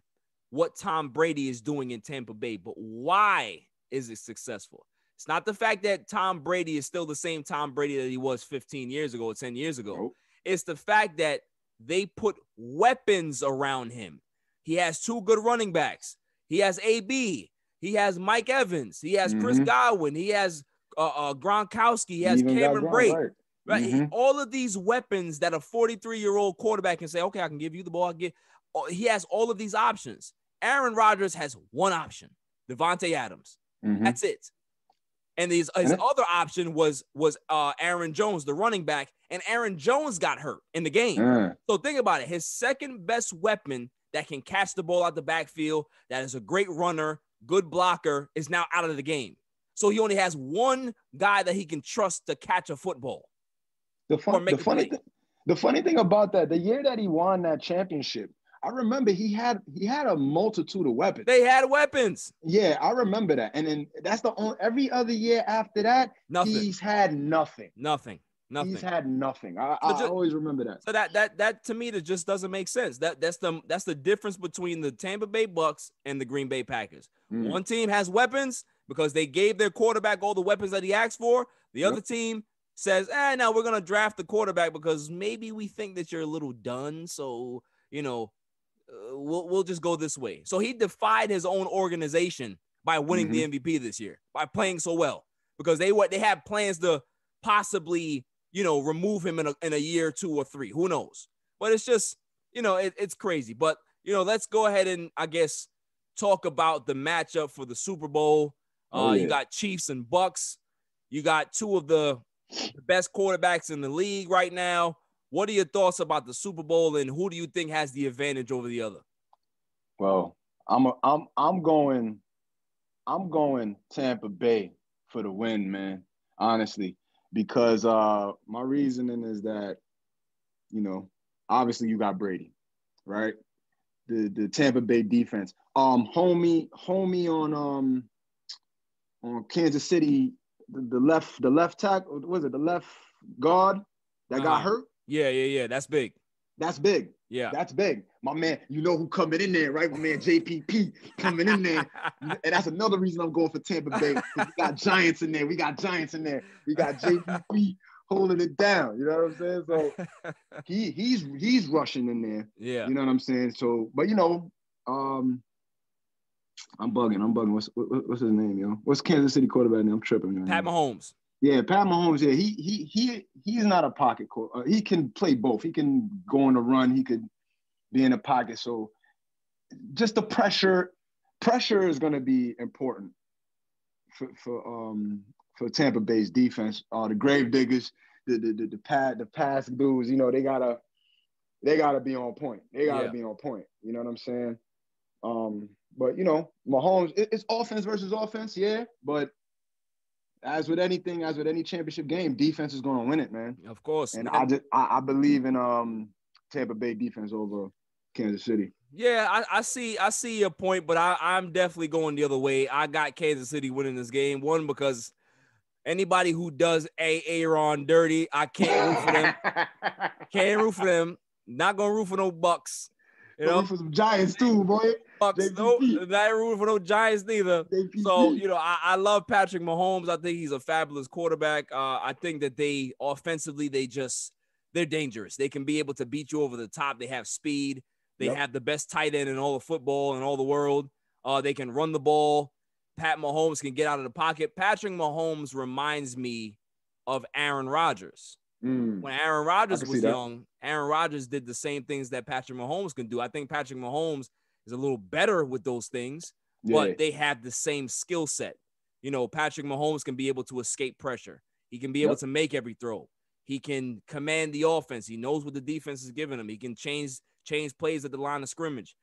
what Tom Brady is doing in Tampa Bay, but why is it successful? It's not the fact that Tom Brady is still the same Tom Brady that he was 15 years ago or 10 years ago. Nope. It's the fact that they put weapons around him. He has 2 good running backs. He has AB. He has Mike Evans. He has Chris Godwin. He has Gronkowski. He has Cameron Brate. Right? All of these weapons that a 43-year-old quarterback can say, okay, I can give you the ball. He has all of these options. Aaron Rodgers has one option, Devontae Adams. That's it. And his other option was Aaron Jones, the running back, and Aaron Jones got hurt in the game. So think about it. His second best weapon that can catch the ball out the backfield, that is a great runner, good blocker, is now out of the game. So he only has one guy that he can trust to catch a football. The funny thing about that, the year that he won that championship, I remember he had a multitude of weapons. They had weapons. Yeah, I remember that. And then that's the only, every other year after that, he's had nothing. Nothing. He's had nothing. I always remember that. So that to me, that just doesn't make sense. That's the difference between the Tampa Bay Bucks and the Green Bay Packers. One team has weapons because they gave their quarterback all the weapons that he asked for. The other team says, now we're gonna draft the quarterback because maybe we think that you're a little done. So we'll just go this way. So he defied his own organization by winning the MVP this year, by playing so well, because they had plans to possibly remove him in a year, 2 or 3. Who knows? But it's just it's crazy. But let's go ahead and I guess talk about the matchup for the Super Bowl. You got Chiefs and Bucks. You got 2 of the best quarterbacks in the league right now. What are your thoughts about the Super Bowl, and who do you think has the advantage over the other? Well, I'm going Tampa Bay for the win, man. Honestly, because my reasoning is that obviously you got Brady, right? The Tampa Bay defense. Homie on Kansas City, the left tackle, was it the left guard that got hurt? Yeah. That's big. That's big. Yeah. That's big. My man, who coming in there, right? My man JPP coming in there. And that's another reason I'm going for Tampa Bay. We got giants in there. We got JPP holding it down. You know what I'm saying? So he's rushing in there. Yeah. You know what I'm saying? So, but I'm bugging. What's his name, yo? What's Kansas City quarterback name? I'm tripping, man. Pat Mahomes. Yeah, Pat Mahomes. Yeah, he's not a pocket quarterback. He can play both. He can go on the run. He could be in the pocket. So, just the pressure is going to be important for Tampa Bay's defense. The grave diggers, the pass dudes. They gotta be on point. They gotta be on point. You know what I'm saying? But Mahomes, it's offense versus offense, yeah. But as with any championship game, defense is going to win it, man. Of course. And I believe in Tampa Bay defense over Kansas City. Yeah, I see your point, but I'm definitely going the other way. I got Kansas City winning this game. One, because anybody who does Aaron dirty, I can't root for them. Can't root for them. Not gonna root for no Bucks. Root for some Giants too, boy. Bucks, no, not rooting for no Giants neither. JPP. So I love Patrick Mahomes. I think he's a fabulous quarterback. I think that they offensively they're dangerous. They can be able to beat you over the top. They have speed. They have the best tight end in all of football and all the world. They can run the ball. Pat Mahomes can get out of the pocket. Patrick Mahomes reminds me of Aaron Rodgers. When Aaron Rodgers was young, Aaron Rodgers did the same things that Patrick Mahomes can do. I think Patrick Mahomes is a little better with those things, but they have the same skill set. Patrick Mahomes can be able to escape pressure. He can be able to make every throw. He can command the offense. He knows what the defense is giving him. He can change plays at the line of scrimmage.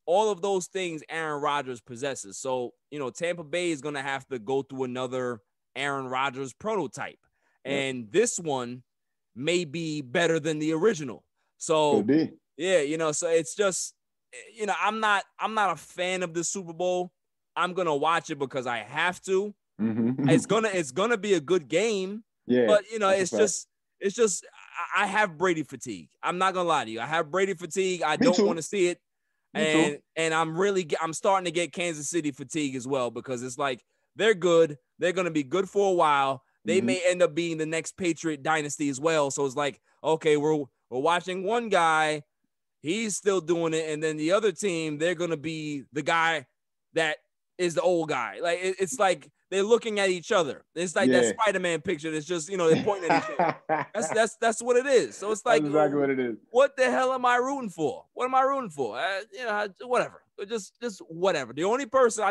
All of those things Aaron Rodgers possesses. So, Tampa Bay is going to have to go through another Aaron Rodgers prototype. And this one may be better than the original. So, so it's just, I'm not a fan of the Super Bowl. I'm going to watch it because I have to. It's going to be a good game. Yeah. But, it's just I have Brady fatigue. I'm not going to lie to you. I have Brady fatigue. I don't want to see it. And I'm starting to get Kansas City fatigue as well, because it's like they're good. They're going to be good for a while. They may end up being the next Patriot dynasty as well. So it's like, okay, we're watching one guy, he's still doing it, and then the other team, they're going to be the guy that is the old guy. Like it's like they're looking at each other. It's like that Spider-Man picture that's just, they're pointing at each other. That's what it is. So it's like, that's exactly what it is. What the hell am I rooting for? What am I rooting for? Whatever. Just whatever. The only person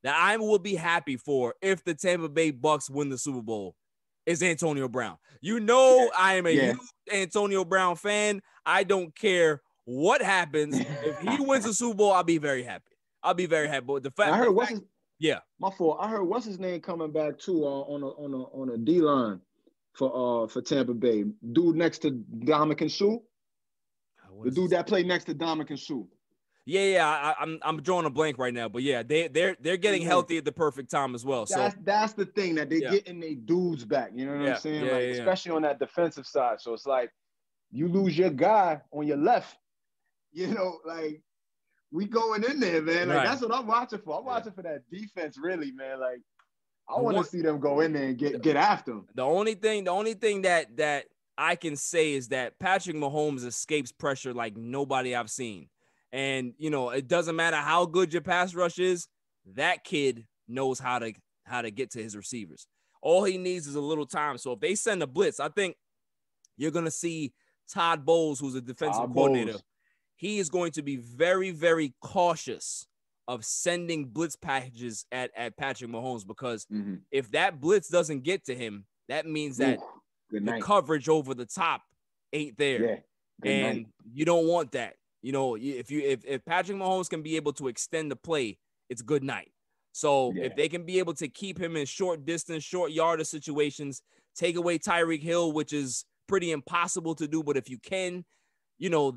that I will be happy for if the Tampa Bay Bucks win the Super Bowl is Antonio Brown. I am a huge Antonio Brown fan. I don't care what happens. If he wins the Super Bowl, I'll be very happy. But the fact, I heard my fault. I heard what's his name coming back too on a D line for Tampa Bay. Dude next to Dominican Sue. The dude that played next to Dominican Sue. Yeah. I'm drawing a blank right now, but yeah, they're getting healthy at the perfect time as well. So that's the thing, that they're getting their dudes back. You know what I'm saying? Especially on that defensive side. So it's like you lose your guy on your left. Like we going in there, man. Like that's what I'm watching for. I'm watching for that defense, really, man. Like I want to see them go in there and get after them. The only thing that I can say is that Patrick Mahomes escapes pressure like nobody I've seen. And, it doesn't matter how good your pass rush is, that kid knows how to get to his receivers. All he needs is a little time. So if they send a blitz, I think you're going to see Todd Bowles, who's a defensive coordinator. He is going to be very, very cautious of sending blitz packages at Patrick Mahomes, because if that blitz doesn't get to him, that means that the coverage over the top ain't there. And you don't want that. If Patrick Mahomes can be able to extend the play, it's good night. So if they can be able to keep him in short distance, short yardage situations, take away Tyreek Hill, which is pretty impossible to do, but if you can,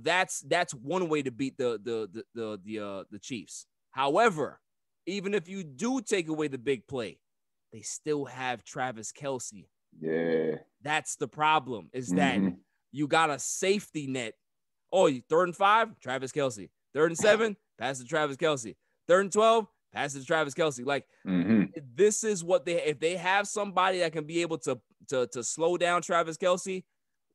that's one way to beat the Chiefs. However, even if you do take away the big play, they still have Travis Kelce. Yeah, that's the problem. Is that you got a safety net. Oh, 3rd and 5, Travis Kelce. 3rd and 7, pass to Travis Kelce. 3rd and 12, pass to Travis Kelce. Like this is what if they have somebody that can be able to slow down Travis Kelce,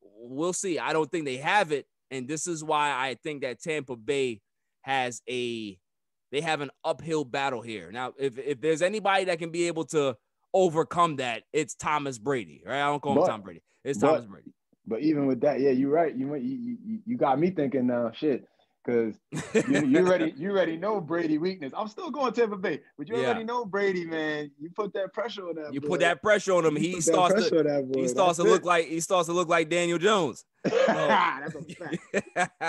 we'll see. I don't think they have it, and this is why I think that Tampa Bay have an uphill battle here. Now, if there's anybody that can be able to overcome that, it's Thomas Brady. Right? I don't call him Tom Brady. It's Thomas Brady. But even with that, you're right. You got me thinking now, shit, because you already know Brady weakness. I'm still going Tampa Bay, but you already know Brady, man. You put that pressure on that. You put that pressure on him. He starts to look like Daniel Jones. That's a fact.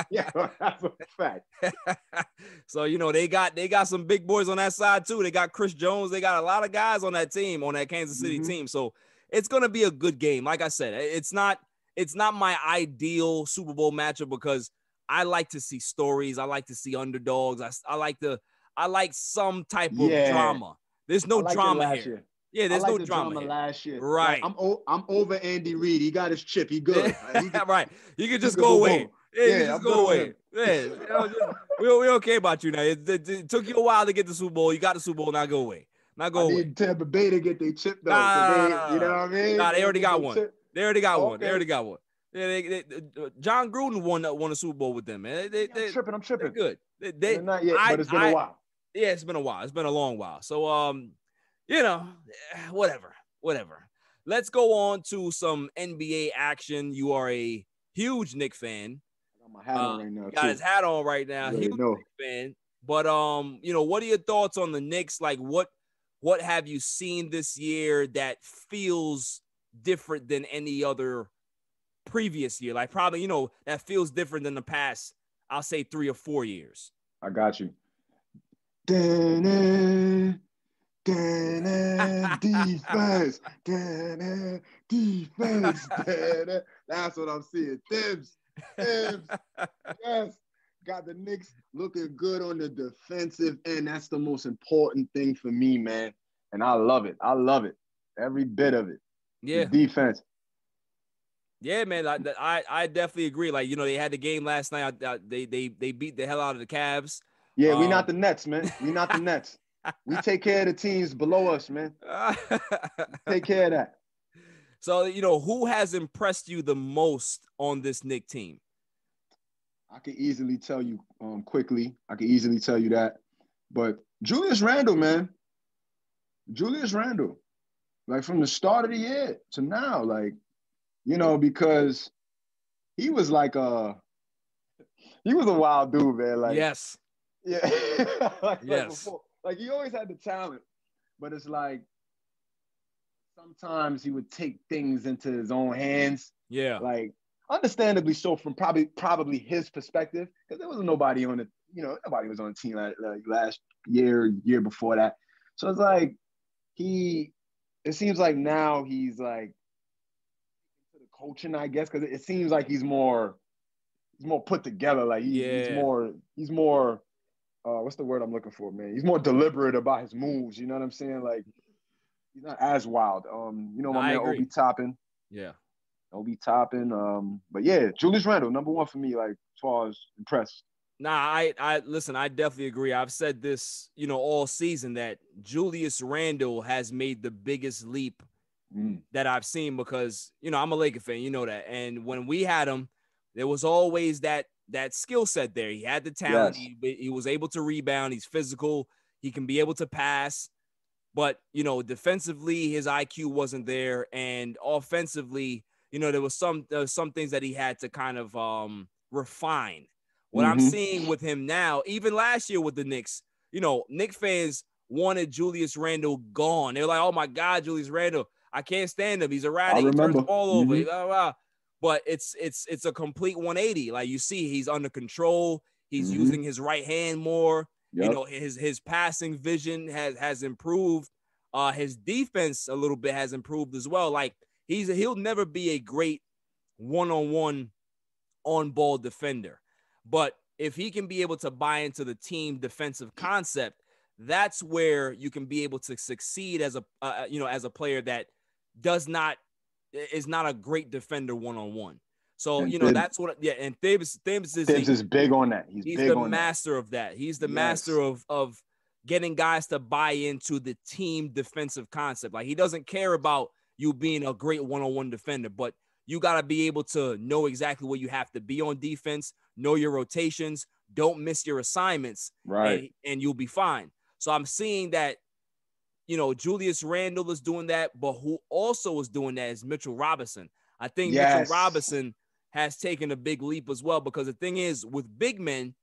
Yeah, that's a fact. So they got some big boys on that side too. They got Chris Jones. They got a lot of guys on that team, on that Kansas City team. So it's gonna be a good game. Like I said, it's not my ideal Super Bowl matchup, because I like to see stories. I like to see underdogs. I like some type of drama. There's no drama here. Yeah, there's no drama here. Last year. Right. Like, I'm over Andy Reid. He got his chip. He good. Right. You can just go away. Yeah, just go away. Yeah, we don't care about you now. It took you a while to get the Super Bowl. You got the Super Bowl. Now go away. Now go away. Need Tampa Bay to get their chip though. You know what I mean? Nah, they already got one. They already got one. They already got one. Yeah, John Gruden won a Super Bowl with them, man. I'm tripping. Good. They're not yet, but it's been a while. Yeah, it's been a while. It's been a long while. So, whatever. Let's go on to some NBA action. You are a huge Knicks fan. I got my hat on right now. Got his hat on right now. Huge Knicks fan. But what are your thoughts on the Knicks? Like, what have you seen this year that feels different than any other previous year? Like, probably, that feels different than the past, I'll say 3 or 4 years. I got you. Defense. Defense. That's what I'm seeing. Tibbs. Yes. Got the Knicks looking good on the defensive end. That's the most important thing for me, man. And I love it. Every bit of it. Yeah. The defense. Yeah, man, I definitely agree. Like, you know, they had the game last night. They beat the hell out of the Cavs. Yeah, we not the Nets, man. We not the Nets. We take care of the teams below us, man. Take care of that. So, you know, who has impressed you the most on this Knicks team? I can easily tell you quickly. I can easily tell you that. But Julius Randle, man. Julius Randle. Like from the start of the year to now, like, you know, because he was like he was a wild dude, man. Like, yes. Yeah. Like yes. Before. Like he always had the talent, but it's like sometimes he would take things into his own hands. Yeah. Like understandably so from probably his perspective, because there wasn't nobody on it, you know, nobody was on the team like last year before that. So it's like it seems like now he's like into the coaching, I guess, because it seems like he's more put together. Like he's more what's the word I'm looking for, man? He's more deliberate about his moves. You know what I'm saying? Like he's not as wild. You know, my man Obi Toppin. Yeah. Obi Toppin. But yeah, Julius Randle, number one for me, like as far as impressed. Nah, I listen, I definitely agree. I've said this, you know, all season that Julius Randle has made the biggest leap that I've seen because, you know, I'm a Laker fan, you know that. And when we had him, there was always that skill set there. He had the talent. Yes. He was able to rebound. He's physical. He can be able to pass. But, you know, defensively, his IQ wasn't there. And offensively, you know, there was some things that he had to kind of refine. What I'm seeing with him now, even last year with the Knicks, you know, Knicks fans wanted Julius Randle gone. They're like, oh, my God, Julius Randle, I can't stand him. He's erratic. He turns the ball over. Blah, blah. But it's a complete 180. Like you see, he's under control. He's using his right hand more. Yep. You know, his passing vision has improved. His defense a little bit has improved as well. Like he'll never be a great one-on-one on-ball defender. But if he can be able to buy into the team defensive concept, that's where you can be able to succeed as a player that is not a great defender one-on-one. So, you know, that's what, and Thibs is big on that. He's the master of that. He's the master of getting guys to buy into the team defensive concept. Like he doesn't care about you being a great one-on-one defender, but you got to be able to know exactly where you have to be on defense, know your rotations, don't miss your assignments, right? And you'll be fine. So I'm seeing that, you know, Julius Randle is doing that, but who also is doing that is Mitchell Robinson. I think Mitchell Robinson has taken a big leap as well, because the thing is, with big men,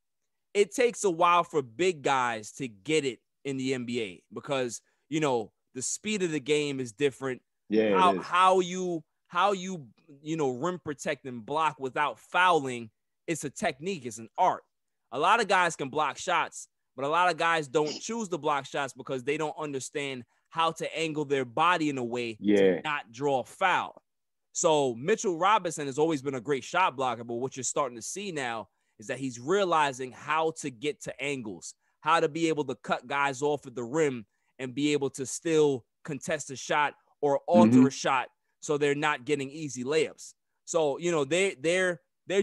it takes a while for big guys to get it in the NBA because, you know, the speed of the game is different. Yeah, how you rim protect and block without fouling, it's a technique, it's an art. A lot of guys can block shots, but a lot of guys don't choose to block shots because they don't understand how to angle their body in a way to not draw a foul. So Mitchell Robinson has always been a great shot blocker, but what you're starting to see now is that he's realizing how to get to angles, how to be able to cut guys off at the rim and be able to still contest a shot or alter a shot so they're not getting easy layups. So, you know, they're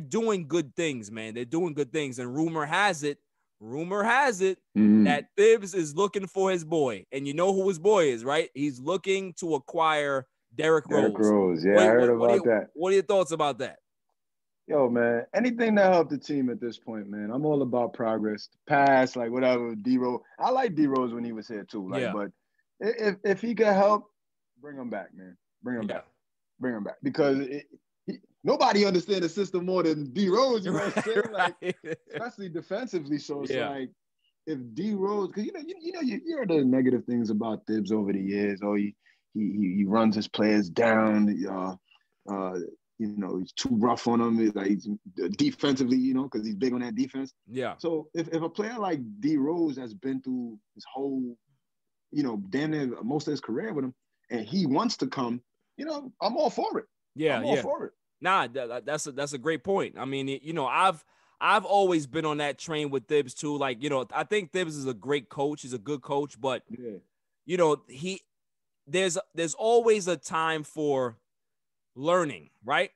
doing good things, man. They're doing good things. And rumor has it that Thibs is looking for his boy. And you know who his boy is, right? He's looking to acquire Derrick Rose. Yeah, I heard about that. What are your thoughts about that? Yo, man, anything that helped the team at this point, man. I'm all about progress. Pass, like whatever, D-Rose. I like D-Rose when he was here too. Like, but if he could help, bring him back, man. Bring him back. Bring him back. Because nobody understands the system more than D-Rose, you know what I'm saying? Like, especially defensively. So it's like, if D-Rose, because you heard the negative things about Thibs over the years. Oh, he runs his players down. You know, he's too rough on them. Like defensively, you know, because he's big on that defense. Yeah. So if a player like D-Rose has been through his whole, you know, damn near most of his career with him, and he wants to come, you know, I'm all for it. I'm all for it. Nah, that's a great point. I mean, you know, I've always been on that train with Thibs too. Like, you know, I think Thibs is a great coach. He's a good coach, but you know, there's always a time for learning, right?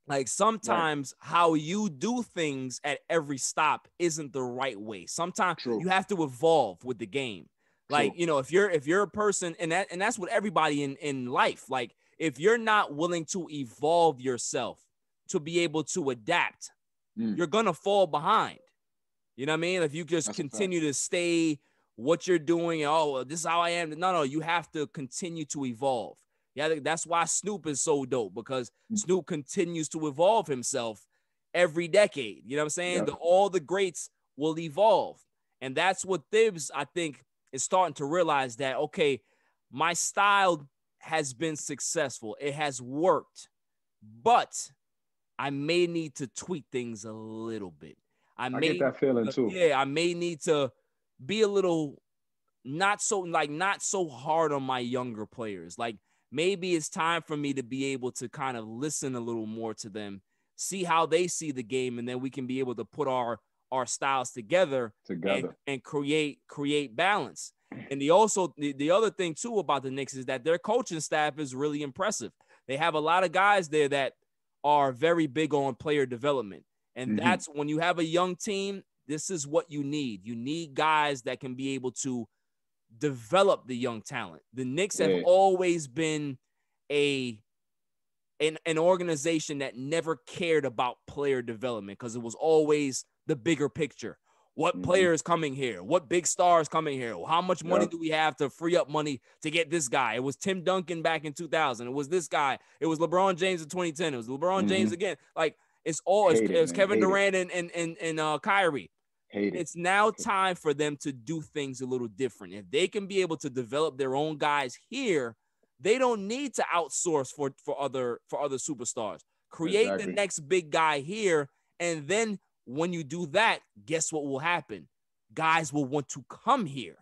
Like sometimes how you do things at every stop isn't the right way. Sometimes you have to evolve with the game. Like, you know, if you're a person, and that's what everybody in life, like if you're not willing to evolve yourself to be able to adapt, you're gonna fall behind. You know what I mean? If you just continue to stay what you're doing, oh, this is how I am. No, you have to continue to evolve. Yeah, that's why Snoop is so dope, because Snoop continues to evolve himself every decade. You know what I'm saying? All the greats will evolve. And that's what Thibs, I think, is starting to realize that, okay, my style has been successful. It has worked, but I may need to tweak things a little bit. I get that feeling too. Yeah, I may need to be a little not so hard on my younger players. Like, maybe it's time for me to be able to kind of listen a little more to them, see how they see the game, and then we can be able to put our styles together. And create balance. And the other thing too about the Knicks is that their coaching staff is really impressive. They have a lot of guys there that are very big on player development. And that's when you have a young team, this is what you need. You need guys that can be able to develop the young talent. The Knicks have always been an organization that never cared about player development, because it was always the bigger picture. What players coming here? What big stars coming here? How much money do we have to free up money to get this guy? It was Tim Duncan back in 2000. It was this guy. It was LeBron James in 2010. It was LeBron James again. Like, it's Kevin Durant and Kyrie. It's now time for them to do things a little different. If they can be able to develop their own guys here, they don't need to outsource for other superstars. Create the next big guy here, and then when you do that, guess what will happen? Guys will want to come here.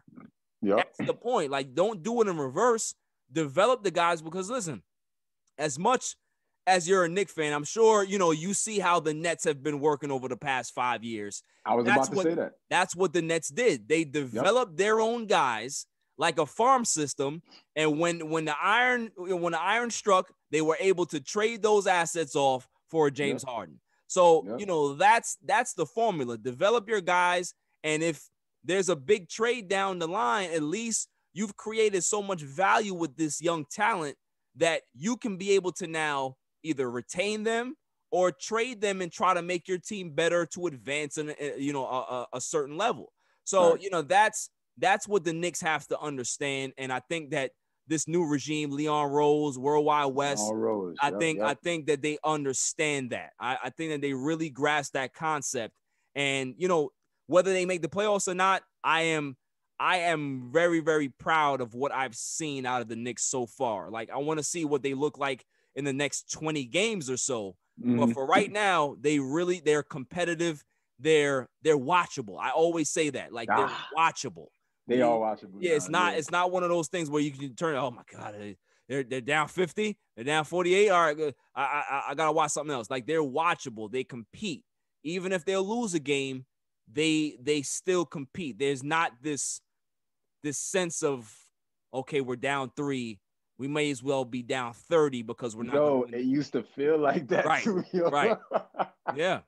That's the point. Like, don't do it in reverse. Develop the guys, because listen, as much as you're a Knicks fan, I'm sure, you know, you see how the Nets have been working over the past 5 years. I was about to say that. That's what the Nets did. They developed their own guys like a farm system. And when the iron struck, they were able to trade those assets off for James Harden. So, you know, that's the formula. Develop your guys. And if there's a big trade down the line, at least you've created so much value with this young talent that you can be able to now either retain them or trade them and try to make your team better to advance in a certain level. So, you know, that's what the Knicks have to understand. And I think that this new regime, Leon Rose, Worldwide West, I think that they understand that. I think that they really grasp that concept. And, you know, whether they make the playoffs or not, I am very, very proud of what I've seen out of the Knicks so far. Like, I want to see what they look like in the next 20 games or so. But for right now, they're competitive. They're watchable. I always say that. Like, they're watchable. They are watchable. Yeah, it's not one of those things where you can turn, oh my God, they're down 50, they're down 48. All right, I gotta watch something else. Like, they're watchable. They compete. Even if they'll lose a game, they still compete. There's not this sense of, okay, we're down 3. We may as well be down 30 because we're not. No, it used to feel like that too. Yo. Right. Yeah.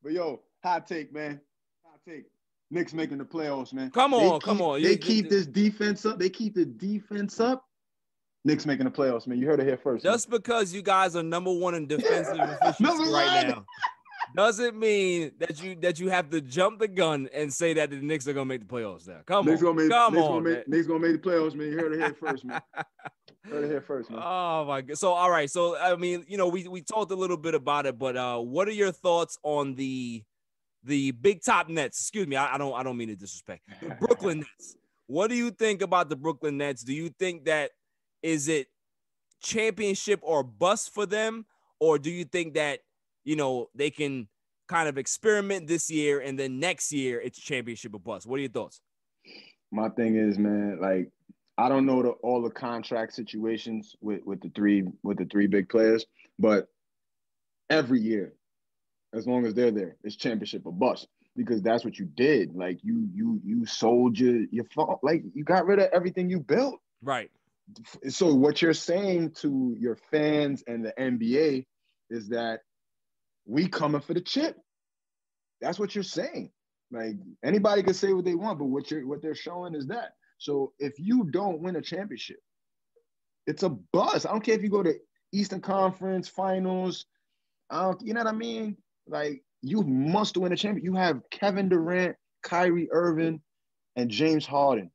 But yo, hot take, man. Hot take. Knicks making the playoffs, man. Come on. They keep this defense up. They keep the defense up. Knicks making the playoffs, man. You heard it here first. Just because you guys are number 1 in defensive efficiency right now doesn't mean that you have to jump the gun and say that the Knicks are gonna make the playoffs now. Knicks gonna make the playoffs, man. You heard it here first, man. Oh my God. So all right. So I mean, you know, we talked a little bit about it, but what are your thoughts on the Big Top Nets? Excuse me, I don't mean to disrespect the Brooklyn Nets. What do you think about the Brooklyn Nets? Do you think that is it championship or bust for them, or do you think that, you know, they can kind of experiment this year and then next year it's championship or bust? What are your thoughts? My thing is, man, like, I don't know all the contract situations with the three big players, but every year, as long as they're there, it's championship or bust, because that's what you did. Like, you sold your like, you got rid of everything you built. Right. So what you're saying to your fans and the NBA is that we coming for the chip. That's what you're saying. Like anybody can say what they want, but what they're showing is that. So if you don't win a championship, it's a bust. I don't care if you go to Eastern Conference Finals. You know what I mean? Like you must win a championship. You have Kevin Durant, Kyrie Irving, and James Harden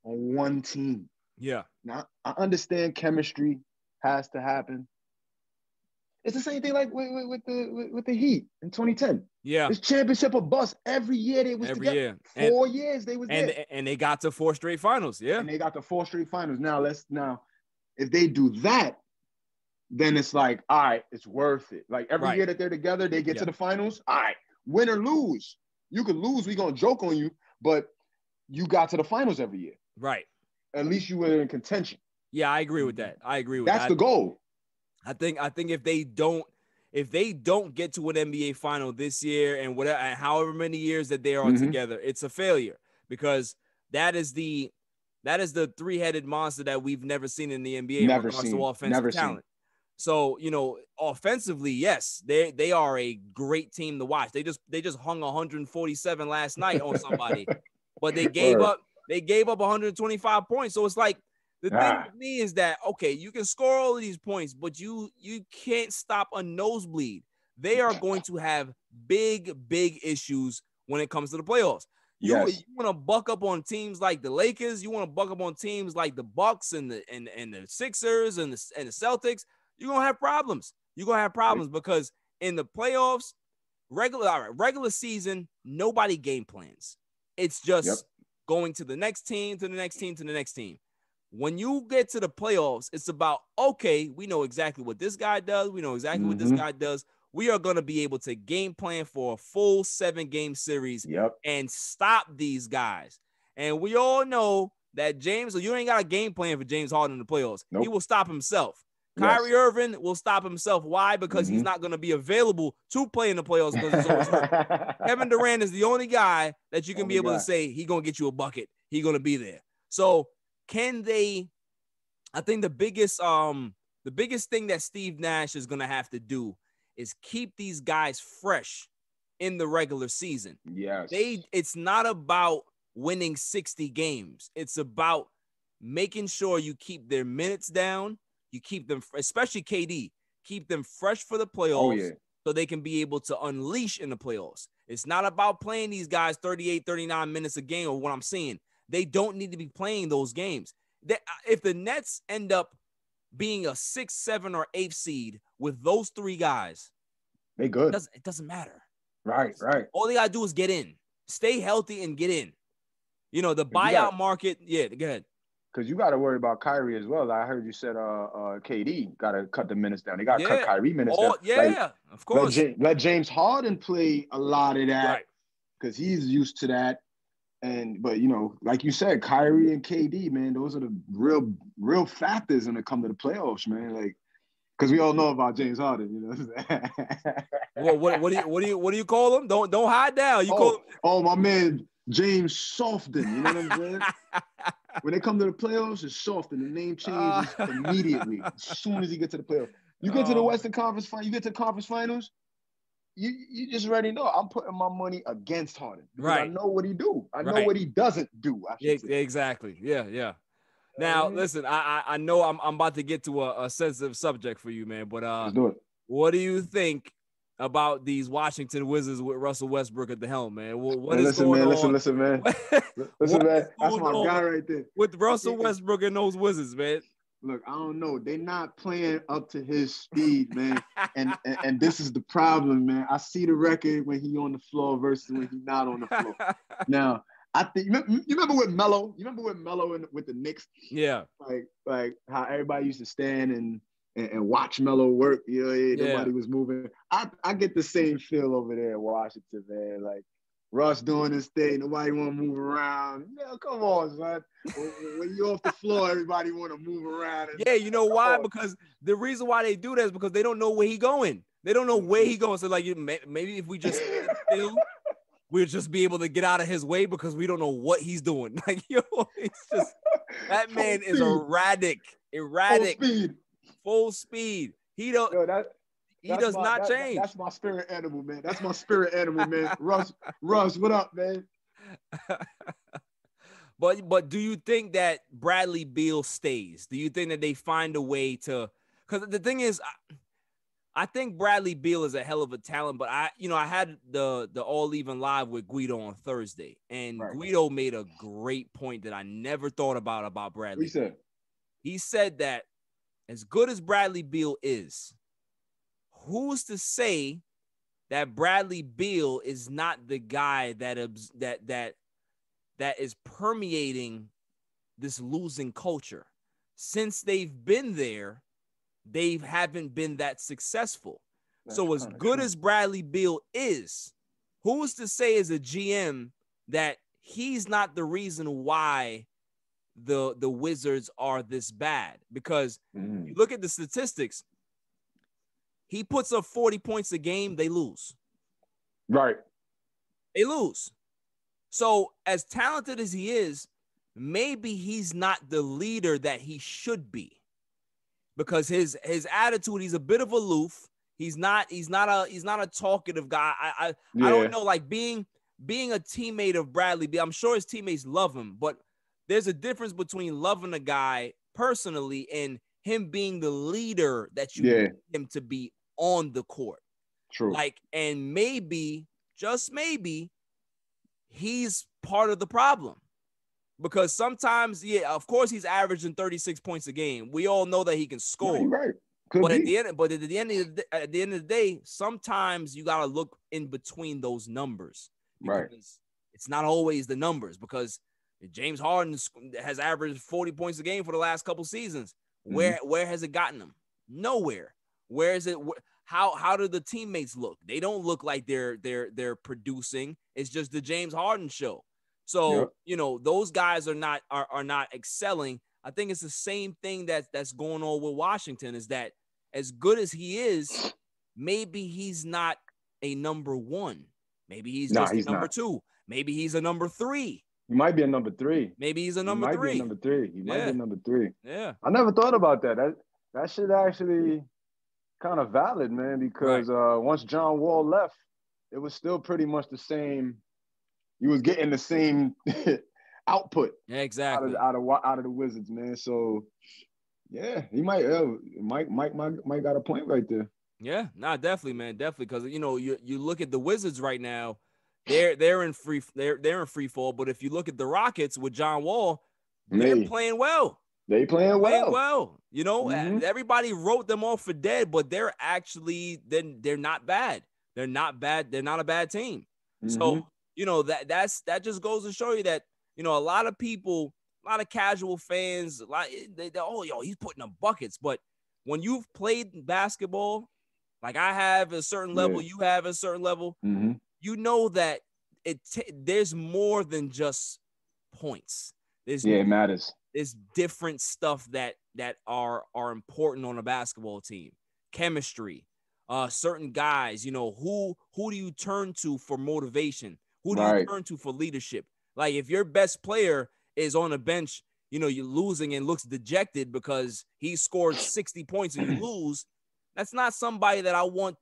on one team. Yeah. Now I understand chemistry has to happen. It's the same thing like with the Heat in 2010. Yeah. It's championship or bust. Every year they was together. Year. 4 years they was there. And they got to 4 straight finals. Yeah. And they got to 4 straight finals. Now if they do that, then it's like, all right, it's worth it. Like every year that they're together, they get to the finals. All right, win or lose. You could lose, we're gonna joke on you, but you got to the finals every year. Right. At least you were in contention. Yeah, I agree with that. That's the goal. I think if they don't get to an NBA final this year and whatever, and however many years that they are together, it's a failure because that is the three-headed monster that we've never seen in the NBA. Never seen. To offensive talent. So, offensively, yes, they are a great team to watch. They just hung 147 last night on somebody, but they gave up 125 points. So it's like the thing with me is that, okay, you can score all of these points, but you can't stop a nosebleed. They are going to have big issues when it comes to the playoffs. You want to buck up on teams like the Lakers. You want to buck up on teams like the Bucks and the Sixers and the Celtics. You're going to have problems. You're going to have problems because in the playoffs, regular season, nobody game plans. It's just going to the next team, to the next team, to the next team. When you get to the playoffs, it's about, okay, we know exactly what this guy does. We know exactly what this guy does. We are going to be able to game plan for a full 7-game series and stop these guys. And we all know that you ain't got a game plan for James Harden in the playoffs. Nope. He will stop himself. Kyrie Irving will stop himself. Why? Because he's not going to be available to play in the playoffs because he's always hurt. Kevin Durant is the only guy that you can be able to say he's going to get you a bucket. He's going to be there. So can they – I think the biggest thing that Steve Nash is going to have to do is keep these guys fresh in the regular season. Yes. It's not about winning 60 games. It's about making sure you keep their minutes down. You keep them, especially KD, keep them fresh for the playoffs so they can be able to unleash in the playoffs. It's not about playing these guys 38, 39 minutes a game or what I'm saying. They don't need to be playing those games. If the Nets end up being a 6, 7, or 8 seed with those 3 guys, they good. It doesn't matter. Right. All they got to do is get in. Stay healthy and get in. The buyout market, go ahead. Because you got to worry about Kyrie as well. I heard you said KD got to cut the minutes down. They got to cut Kyrie minutes down. Yeah, of course. Let James Harden play a lot of that because he's used to that. But like you said, Kyrie and KD, man, those are the real factors when it comes to the playoffs, man. Like, because we all know about James Harden, Well, what do you call him? Don't hide down. You call him. Oh, my man, James Soften. You know what I'm saying? When they come to the playoffs, it's Soften. The name changes immediately as soon as you get to the playoffs. You get to the Western Conference Final. You get to the conference finals. You just already know I'm putting my money against Harden. Because I know what he do. I know what he doesn't do. Exactly. Yeah. Now, listen, I know I'm about to get to a sensitive subject for you, man. But let's do it. What do you think about these Washington Wizards with Russell Westbrook at the helm, man? What is going on? Listen, man. Listen, man. That's my guy right there. With Russell Westbrook and those Wizards, man. Look, I don't know. They're not playing up to his speed, man. and this is the problem, man. I see the record when he on the floor versus when he's not on the floor. Now, I think you remember with Melo? You remember with Melo with the Knicks? Yeah. Like how everybody used to stand and watch Melo work. Nobody was moving. I get the same feel over there in Washington, man. Like Russ doing his thing, nobody want to move around. Come on, son. When you're off the floor, everybody want to move around. Yeah, you know why? Because the reason why they do that is because they don't know where he's going. They don't know where he's going. So, like, maybe if we just stand still, we'll just be able to get out of his way because we don't know what he's doing. Like, it's just that man is erratic. Full speed. Full speed. He don't. He does not change. That's my spirit animal, man. That's my spirit animal, man. Russ, what up, man? But do you think that Bradley Beal stays? Do you think that they find a way to? Because the thing is, I think Bradley Beal is a hell of a talent. But I had the All Even Live with Guido on Thursday, and Guido made a great point that I never thought about Bradley. He said, he said that as good as Bradley Beal is, who's to say that Bradley Beal is not the guy that is permeating this losing culture? Since they've been there, they haven't been that successful. So as good as Bradley Beal is, who's to say as a GM that he's not the reason why the Wizards are this bad? Because you look at the statistics, he puts up 40 points a game, they lose. Right. They lose. So as talented as he is, maybe he's not the leader that he should be. Because his attitude, he's a bit of aloof. He's not a talkative guy. I don't know, like being a teammate of Bradley Beal, I'm sure his teammates love him, but there's a difference between loving a guy personally and him being the leader that you need him to be on the court. True. Like, and maybe, just maybe, he's part of the problem. Because sometimes, of course, he's averaging 36 points a game. We all know that he can score. No, you're right. At the end of the day, sometimes you gotta look in between those numbers. Because it's not always the numbers. Because James Harden has averaged 40 points a game for the last couple seasons. Where has it gotten him? Nowhere. Where is it? How do the teammates look? They don't look like they're producing. It's just the James Harden show. So, those guys are not excelling. I think it's the same thing that's going on with Washington, is that as good as he is, maybe he's not a number one. Maybe he's just a number two. Maybe he's a number three. He might be a number three. Maybe he's a number three. He might be a number three. Yeah. I never thought about that. That shit actually kind of valid, man, because once John Wall left, it was still pretty much the same. He was getting the same output. Yeah, exactly. Out of the Wizards, man. So yeah, he might got a point right there. Yeah, definitely, man, definitely. Because you look at the Wizards right now, they're in free fall. But if you look at the Rockets with John Wall, they're playing well. They playing well. Everybody wrote them off for dead, but they're actually they're not bad. They're not bad. They're not a bad team. So that just goes to show you that a lot of people, a lot of casual fans, he's putting up buckets. But when you've played basketball, like I have a certain level, you have a certain level, you know that there's more than just points. It matters. There's different stuff that are important on a basketball team. Chemistry, certain guys, who do you turn to for motivation? Who do you turn to for leadership? Like if your best player is on a bench, you're losing and looks dejected because he scored 60 points and you lose. That's not somebody that I want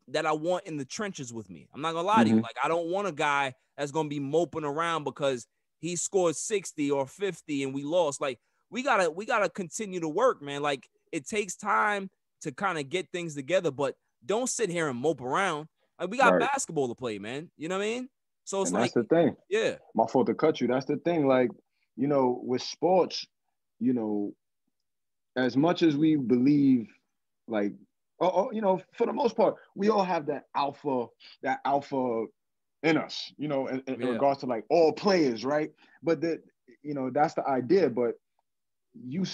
in the trenches with me. I'm not gonna lie to you. Like I don't want a guy that's gonna be moping around because he scored 60 or 50 and we lost. Like we gotta continue to work, man. Like it takes time to kind of get things together, but don't sit here and mope around. Like we got basketball to play, man. You know what I mean? So it's that's the thing. Yeah. My fault to cut you. That's the thing. Like, with sports, as much as we believe, like, for the most part, we all have that alpha in us, in regards to like all players, right? But that's the idea. But you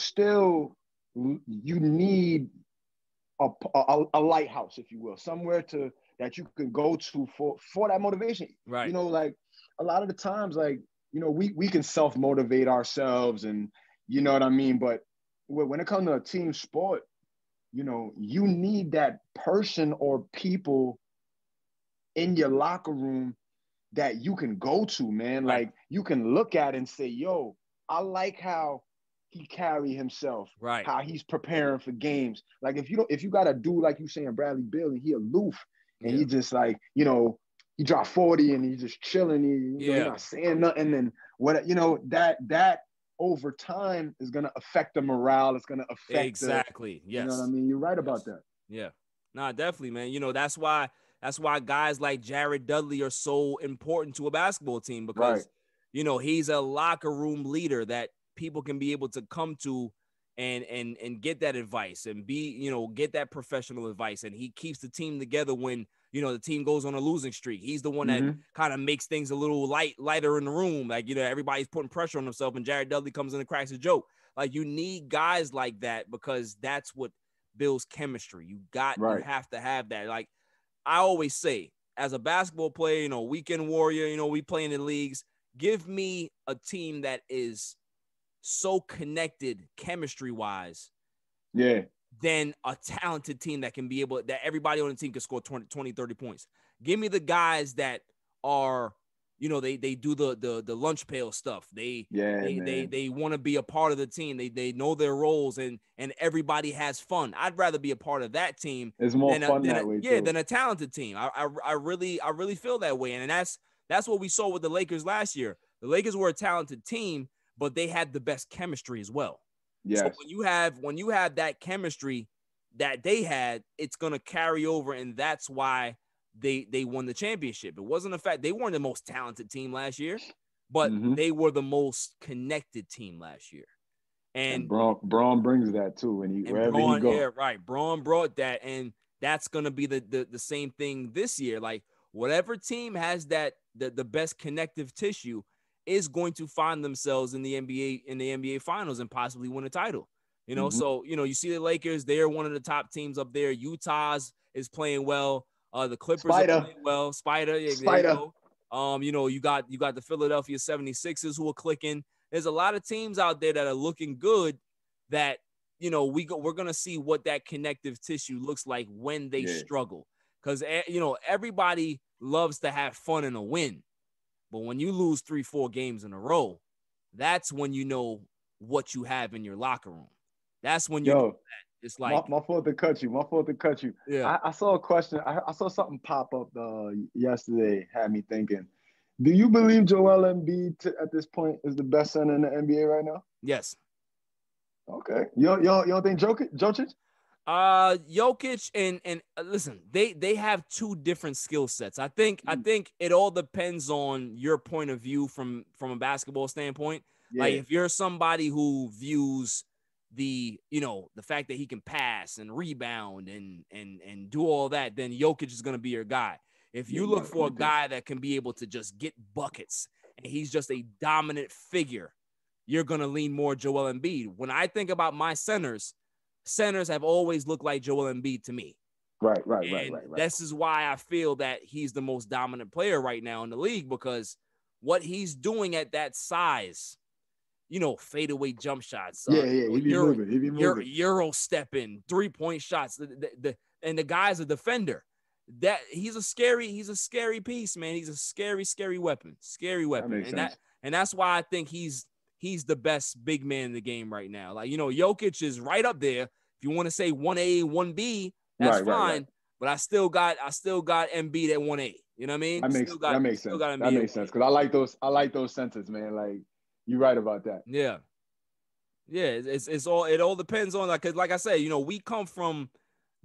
need a lighthouse, if you will, somewhere that you can go to for that motivation. Right. Like a lot of the times, like, we can self-motivate ourselves and you know what I mean? But when it comes to a team sport, you need that person or people in your locker room that you can go to, man. Right. Like you can look at and say, yo, I like how he carry himself, right? How he's preparing for games. Like if you got a dude like you saying Bradley Beal and he aloof and he just like, you know, he dropped 40 and he's just chilling, you know, he's not saying nothing, and what, you know, that over time is gonna affect the morale. It's gonna affect exactly. You know what I mean? You're right about that. Yeah. Nah, definitely, man. You know, that's why guys like Jared Dudley are so important to a basketball team, because you know, he's a locker room leader that people can be able to come to and get that advice and be, you know, get that professional advice. And he keeps the team together when, you know, the team goes on a losing streak. He's the one that kind of makes things a little lighter in the room. Like, you know, everybody's putting pressure on himself and Jared Dudley comes in and cracks a joke. Like, you need guys like that, because that's what builds chemistry. You have to have that. Like I always say, as a basketball player, you know, weekend warrior, you know, we play in the leagues. Give me a team that is so connected chemistry wise. Than a talented team that can be able, that everybody on the team can score 20, 30 points. Give me the guys that are, you know, they do the lunch pail stuff. They want to be a part of the team. They know their roles and everybody has fun. I'd rather be a part of that team. It's more fun that way too. Than a talented team. I really feel that way. And that's what we saw with the Lakers last year. The Lakers were a talented team, but they had the best chemistry as well. So when you have that chemistry that they had, it's gonna carry over, and that's why they won the championship. It wasn't the fact they weren't the most talented team last year, but they were the most connected team last year. And Braun brings that too, and wherever he goes. Yeah, right. Braun brought that, and that's gonna be the same thing this year. Like whatever team has that the best connective tissue is going to find themselves in the NBA finals and possibly win a title. You know, so, you know, you see the Lakers, they're one of the top teams up there. Utah's is playing well. The Clippers are playing well. Spider. You know, you got the Philadelphia 76ers who are clicking. There's a lot of teams out there that are looking good that, you know, we're going to see what that connective tissue looks like when they struggle. Because, you know, everybody loves to have fun and a win. But when you lose 3-4 games in a row, that's when you know what you have in your locker room. That's when you know that. It's like my fault to cut you. Yeah. I saw a question. I saw something pop up yesterday, had me thinking. Do you believe Joel Embiid at this point is the best center in the NBA right now? Yes. Okay. You don't think Jokic? Jokic and listen, they have two different skill sets. I think it all depends on your point of view from a basketball standpoint. Like if you're somebody who views the fact that he can pass and rebound and do all that, then Jokic is going to be your guy. If you look for a guy that can be able to just get buckets and he's just a dominant figure, you're going to lean more Joel Embiid. When I think about my centers have always looked like Joel Embiid to me. Right. This is why I feel that he's the most dominant player right now in the league, because what he's doing at that size, you know, fadeaway jump shots. He be moving. Euro stepping, 3-point shots. And the guy's a defender. That he's a scary piece, man. He's a scary weapon. And that's why I think he's the best big man in the game right now. Like, you know, Jokic is right up there. If you want to say 1A, 1B, that's fine. Right. But I still got Embiid at 1A. You know what I mean? That makes sense. That makes sense. Because I like those centers, man. Like, you're right about that. Yeah. It all depends on, like, 'cause like I said, you know, we come from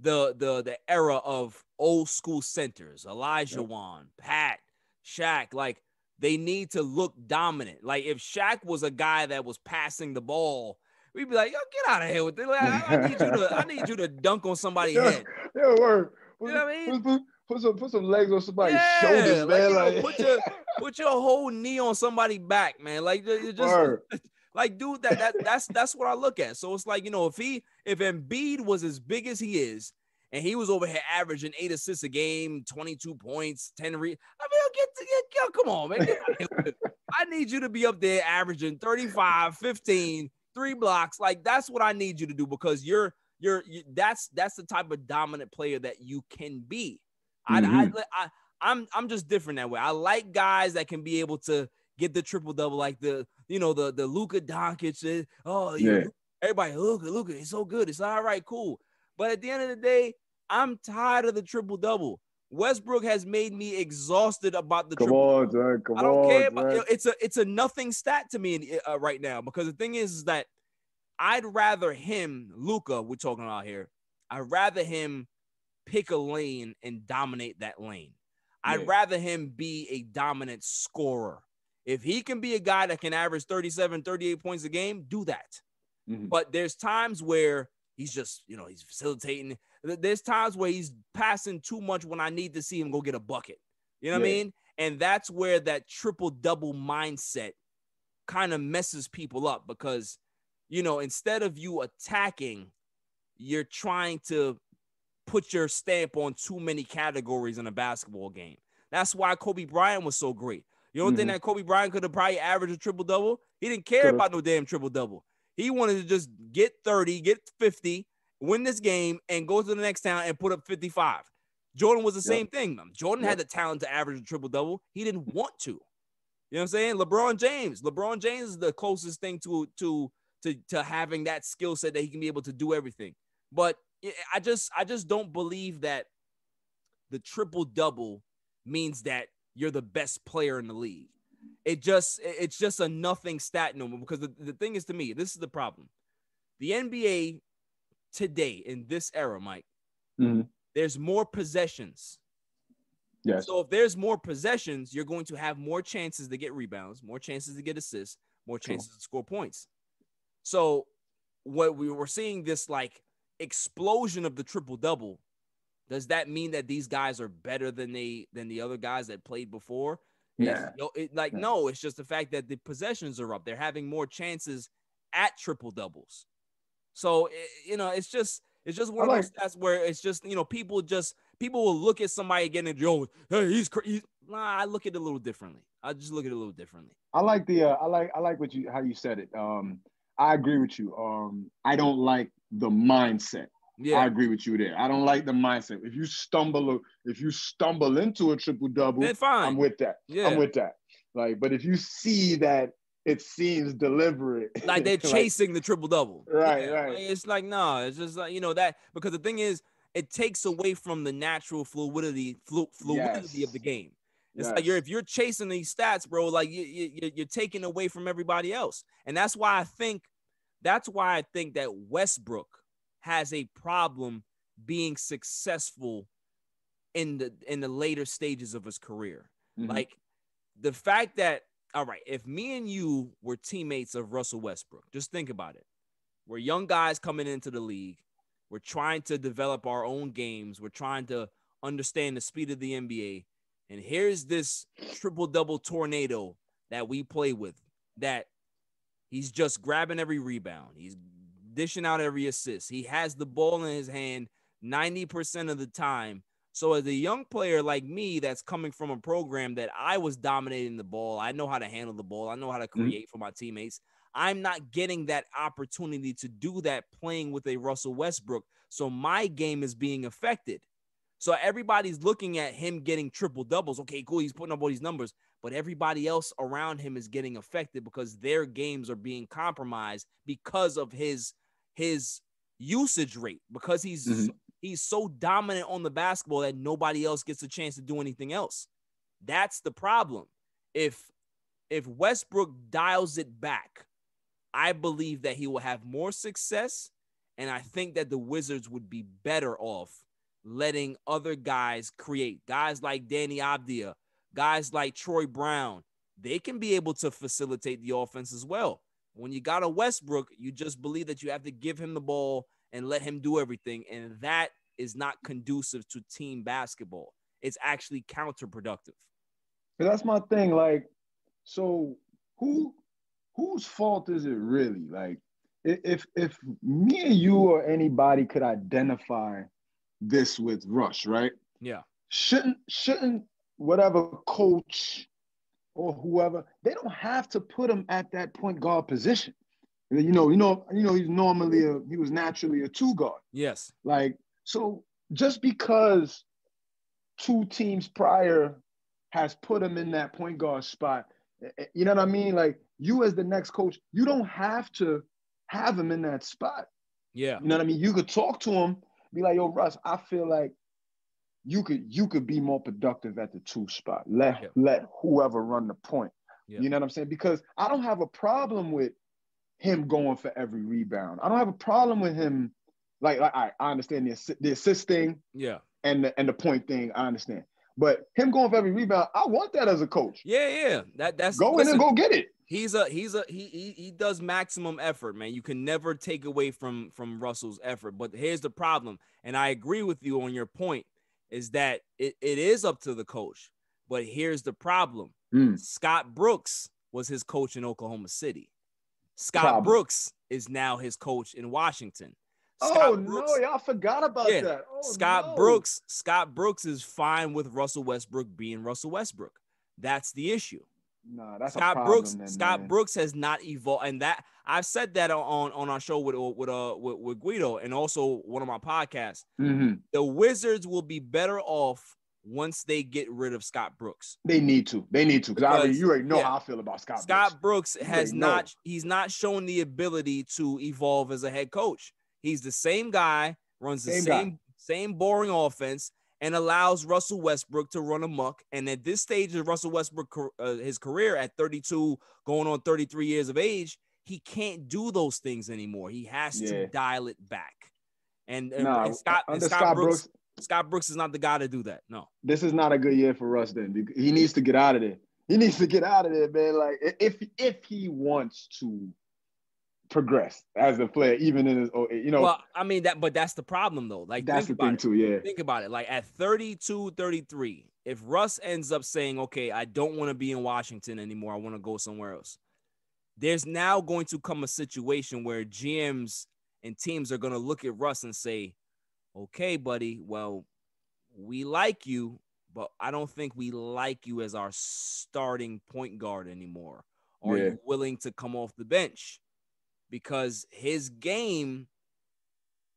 the era of old school centers, Elijah Wan, Pat, Shaq. Like, they need to look dominant. Like, if Shaq was a guy that was passing the ball, we'd be like, yo, get out of here with it. Like, I need you to dunk on somebody's head. Yeah, word. You know what I mean? Put some legs on somebody's shoulders, man. Like, put your whole knee on somebody's back, man. Like, just like, dude, that's what I look at. So it's like, you know, if Embiid was as big as he is, and he was over here averaging 8 assists a game, 22 points, 10 come on, man. I need you to be up there averaging 35, 15, 3 blocks. Like, that's what I need you to do, because that's the type of dominant player that you can be. I'm just different that way. I like guys that can be able to get the triple double like the Luka Doncic. Yeah. Everybody, Luka, he's so good. It's all right, cool. But at the end of the day, I'm tired of the triple double. Westbrook has made me exhausted about the triple double. I don't care about it's a nothing stat to me right now, because the thing is that I'd rather him, Luka, we're talking about here, I'd rather him pick a lane and dominate that lane. I'd rather him be a dominant scorer. If he can be a guy that can average 37, 38 points a game, do that. But there's times where he's just, he's facilitating. There's times where he's passing too much when I need to see him go get a bucket. You know what I mean? And that's where that triple-double mindset kind of messes people up, because, instead of you attacking, you're trying to put your stamp on too many categories in a basketball game. That's why Kobe Bryant was so great. You don't think that Kobe Bryant could have probably averaged a triple-double? He didn't care about no damn triple-double. He wanted to just get 30, get 50, win this game, and go to the next town and put up 55. Jordan was the same thing. Jordan had the talent to average a triple-double. He didn't want to. You know what I'm saying? LeBron James is the closest thing to having that skill set that he can be able to do everything. But I just don't believe that the triple-double means that you're the best player in the league. It's just a nothing stat number, because the thing is, to me, this is the problem. The NBA today, in this era, Mike, there's more possessions. Yes. So if there's more possessions, you're going to have more chances to get rebounds, more chances to get assists, more chances to score points. So what we were seeing, this like explosion of the triple-double, does that mean that these guys are better than the other guys that played before? Yeah. No, it's just the fact that the possessions are up. They're having more chances at triple doubles. So it's just one of those stats where it's just, people will look at somebody again and go, hey, he's crazy. Nah, I look at it a little differently. I just look at it a little differently. I like how you said it. I agree with you. I don't like the mindset. Yeah, I agree with you there. I don't like the mindset. If you stumble into a triple double, then fine. I'm with that. Yeah. I'm with that. But if you see that it seems deliberate, like they're chasing the triple double, right? It's like, no, it's just like, that, because the thing is, it takes away from the natural fluidity of the game. It's like if you're chasing these stats, bro, like you're taking away from everybody else, and that's why I think that Westbrook has a problem being successful in the later stages of his career. Like the fact that, all right, if me and you were teammates of Russell Westbrook, just think about it. We're young guys coming into the league. We're trying to develop our own games. We're trying to understand the speed of the NBA. And here's this triple-double tornado that we play with, that he's just grabbing every rebound. He's dishing out every assist. He has the ball in his hand 90% of the time. So as a young player like me that's coming from a program that I was dominating the ball, I know how to handle the ball, I know how to create for my teammates, I'm not getting that opportunity to do that playing with a Russell Westbrook. So my game is being affected. So everybody's looking at him getting triple doubles. Okay, cool, he's putting up all these numbers, but everybody else around him is getting affected because their games are being compromised because of his usage rate, because he's so dominant on the basketball that nobody else gets a chance to do anything else. That's the problem. If Westbrook dials it back, I believe that he will have more success, and I think that the Wizards would be better off letting other guys create. Guys like Danny Avdija, guys like Troy Brown, they can be able to facilitate the offense as well. When you got a Westbrook, you just believe that you have to give him the ball and let him do everything, and that is not conducive to team basketball. It's actually counterproductive. That's my thing. Like, so whose fault is it really? Like, if me and you or anybody could identify this with Rush, right? Yeah. Shouldn't whatever coach or whoever, they don't have to put him at that point guard position. He's he was naturally a two guard. Yes. Like, so just because two teams prior has put him in that point guard spot You know what I mean? Like, you as the next coach, you don't have to have him in that spot. Yeah. You know what I mean? You could talk to him, be like, yo, Russ, I feel like you could be more productive at the 2 spot. Let whoever run the point. Yep. You know what I'm saying? Because I don't have a problem with him going for every rebound. I don't have a problem with him. Like I understand the assist thing, and the point thing. I understand, but him going for every rebound, I want that as a coach. Yeah. That's go in and go get it. He does maximum effort, man. You can never take away from Russell's effort. But here's the problem, and I agree with you on your point, is that it is up to the coach. But here's the problem. Scott Brooks was his coach in Oklahoma City. Scott Brooks is now his coach in Washington. No, y'all forgot about that. Scott Brooks is fine with Russell Westbrook being Russell Westbrook. That's the issue. Nah, that's Scott a problem. Brooks. Scott Brooks has not evolved, and that I've said that on our show with Guido, and also one of my podcasts. The Wizards will be better off once they get rid of Scott Brooks. They need to. Because you already know how I feel about Scott Brooks. Scott Brooks has not. He's not shown the ability to evolve as a head coach. He's the same guy, runs the same boring offense, and allows Russell Westbrook to run amok. And at this stage of Russell Westbrook, his career at 32, going on 33 years of age, he can't do those things anymore. He has to dial it back. And Scott Brooks is not the guy to do that. No. This is not a good year for Russ then. He needs to get out of there. He needs to get out of there, man. Like, if he wants to progress as a player, even in his, Well, I mean, but that's the problem though. Like, that's the thing too. Yeah. Think about it. Like, at 32, 33, if Russ ends up saying, okay, I don't want to be in Washington anymore, I want to go somewhere else, there's now going to come a situation where GMs and teams are going to look at Russ and say, okay, buddy, well, we like you, but I don't think we like you as our starting point guard anymore. Are you willing to come off the bench? Because his game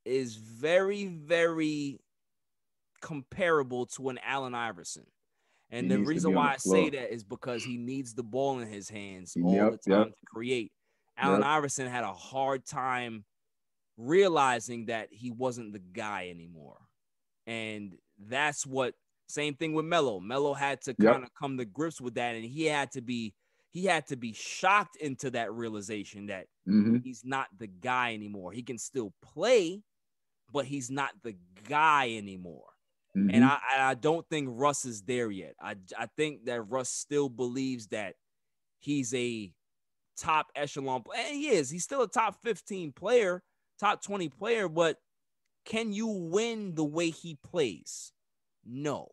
is very, very comparable to an Allen Iverson. And the reason why I say that is because he needs the ball in his hands all the time to create. Allen Iverson had a hard time realizing that he wasn't the guy anymore. And that's what, same thing with Melo. Melo had to kind of come to grips with that, and he had to be shocked into that realization that he's not the guy anymore. He can still play, but he's not the guy anymore. And I don't think Russ is there yet. I think that Russ still believes that he's a top echelon player. And he is. He's still a top 15 player, top 20 player, but can you win the way he plays? No.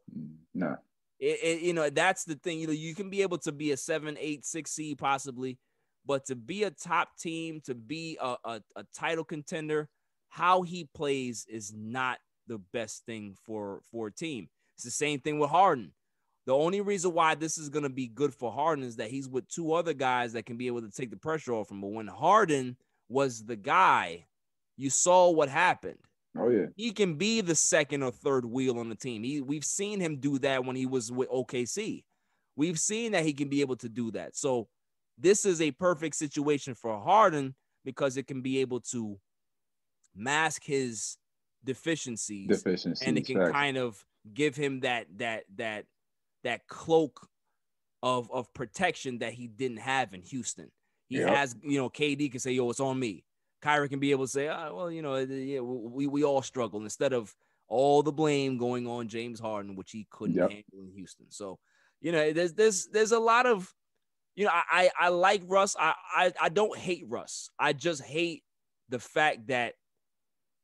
That's the thing. You can be able to be a 7, 8, 6 seed possibly, but to be a top team, to be a title contender, how he plays is not the best thing for a team. It's the same thing with Harden. The only reason why this is going to be good for Harden is that he's with 2 other guys that can be able to take the pressure off him. But when Harden was the guy, you saw what happened. Oh, yeah. He can be the second or third wheel on the team. We've seen him do that when he was with OKC. We've seen that he can be able to do that. So this is a perfect situation for Harden because it can be able to mask his deficiencies, and it can kind of give him that cloak of protection that he didn't have in Houston. He has, KD can say, yo, it's on me. Kyrie can be able to say, we all struggle, instead of all the blame going on James Harden, which he couldn't handle in Houston. So, there's a lot of, I like Russ. I don't hate Russ. I just hate the fact that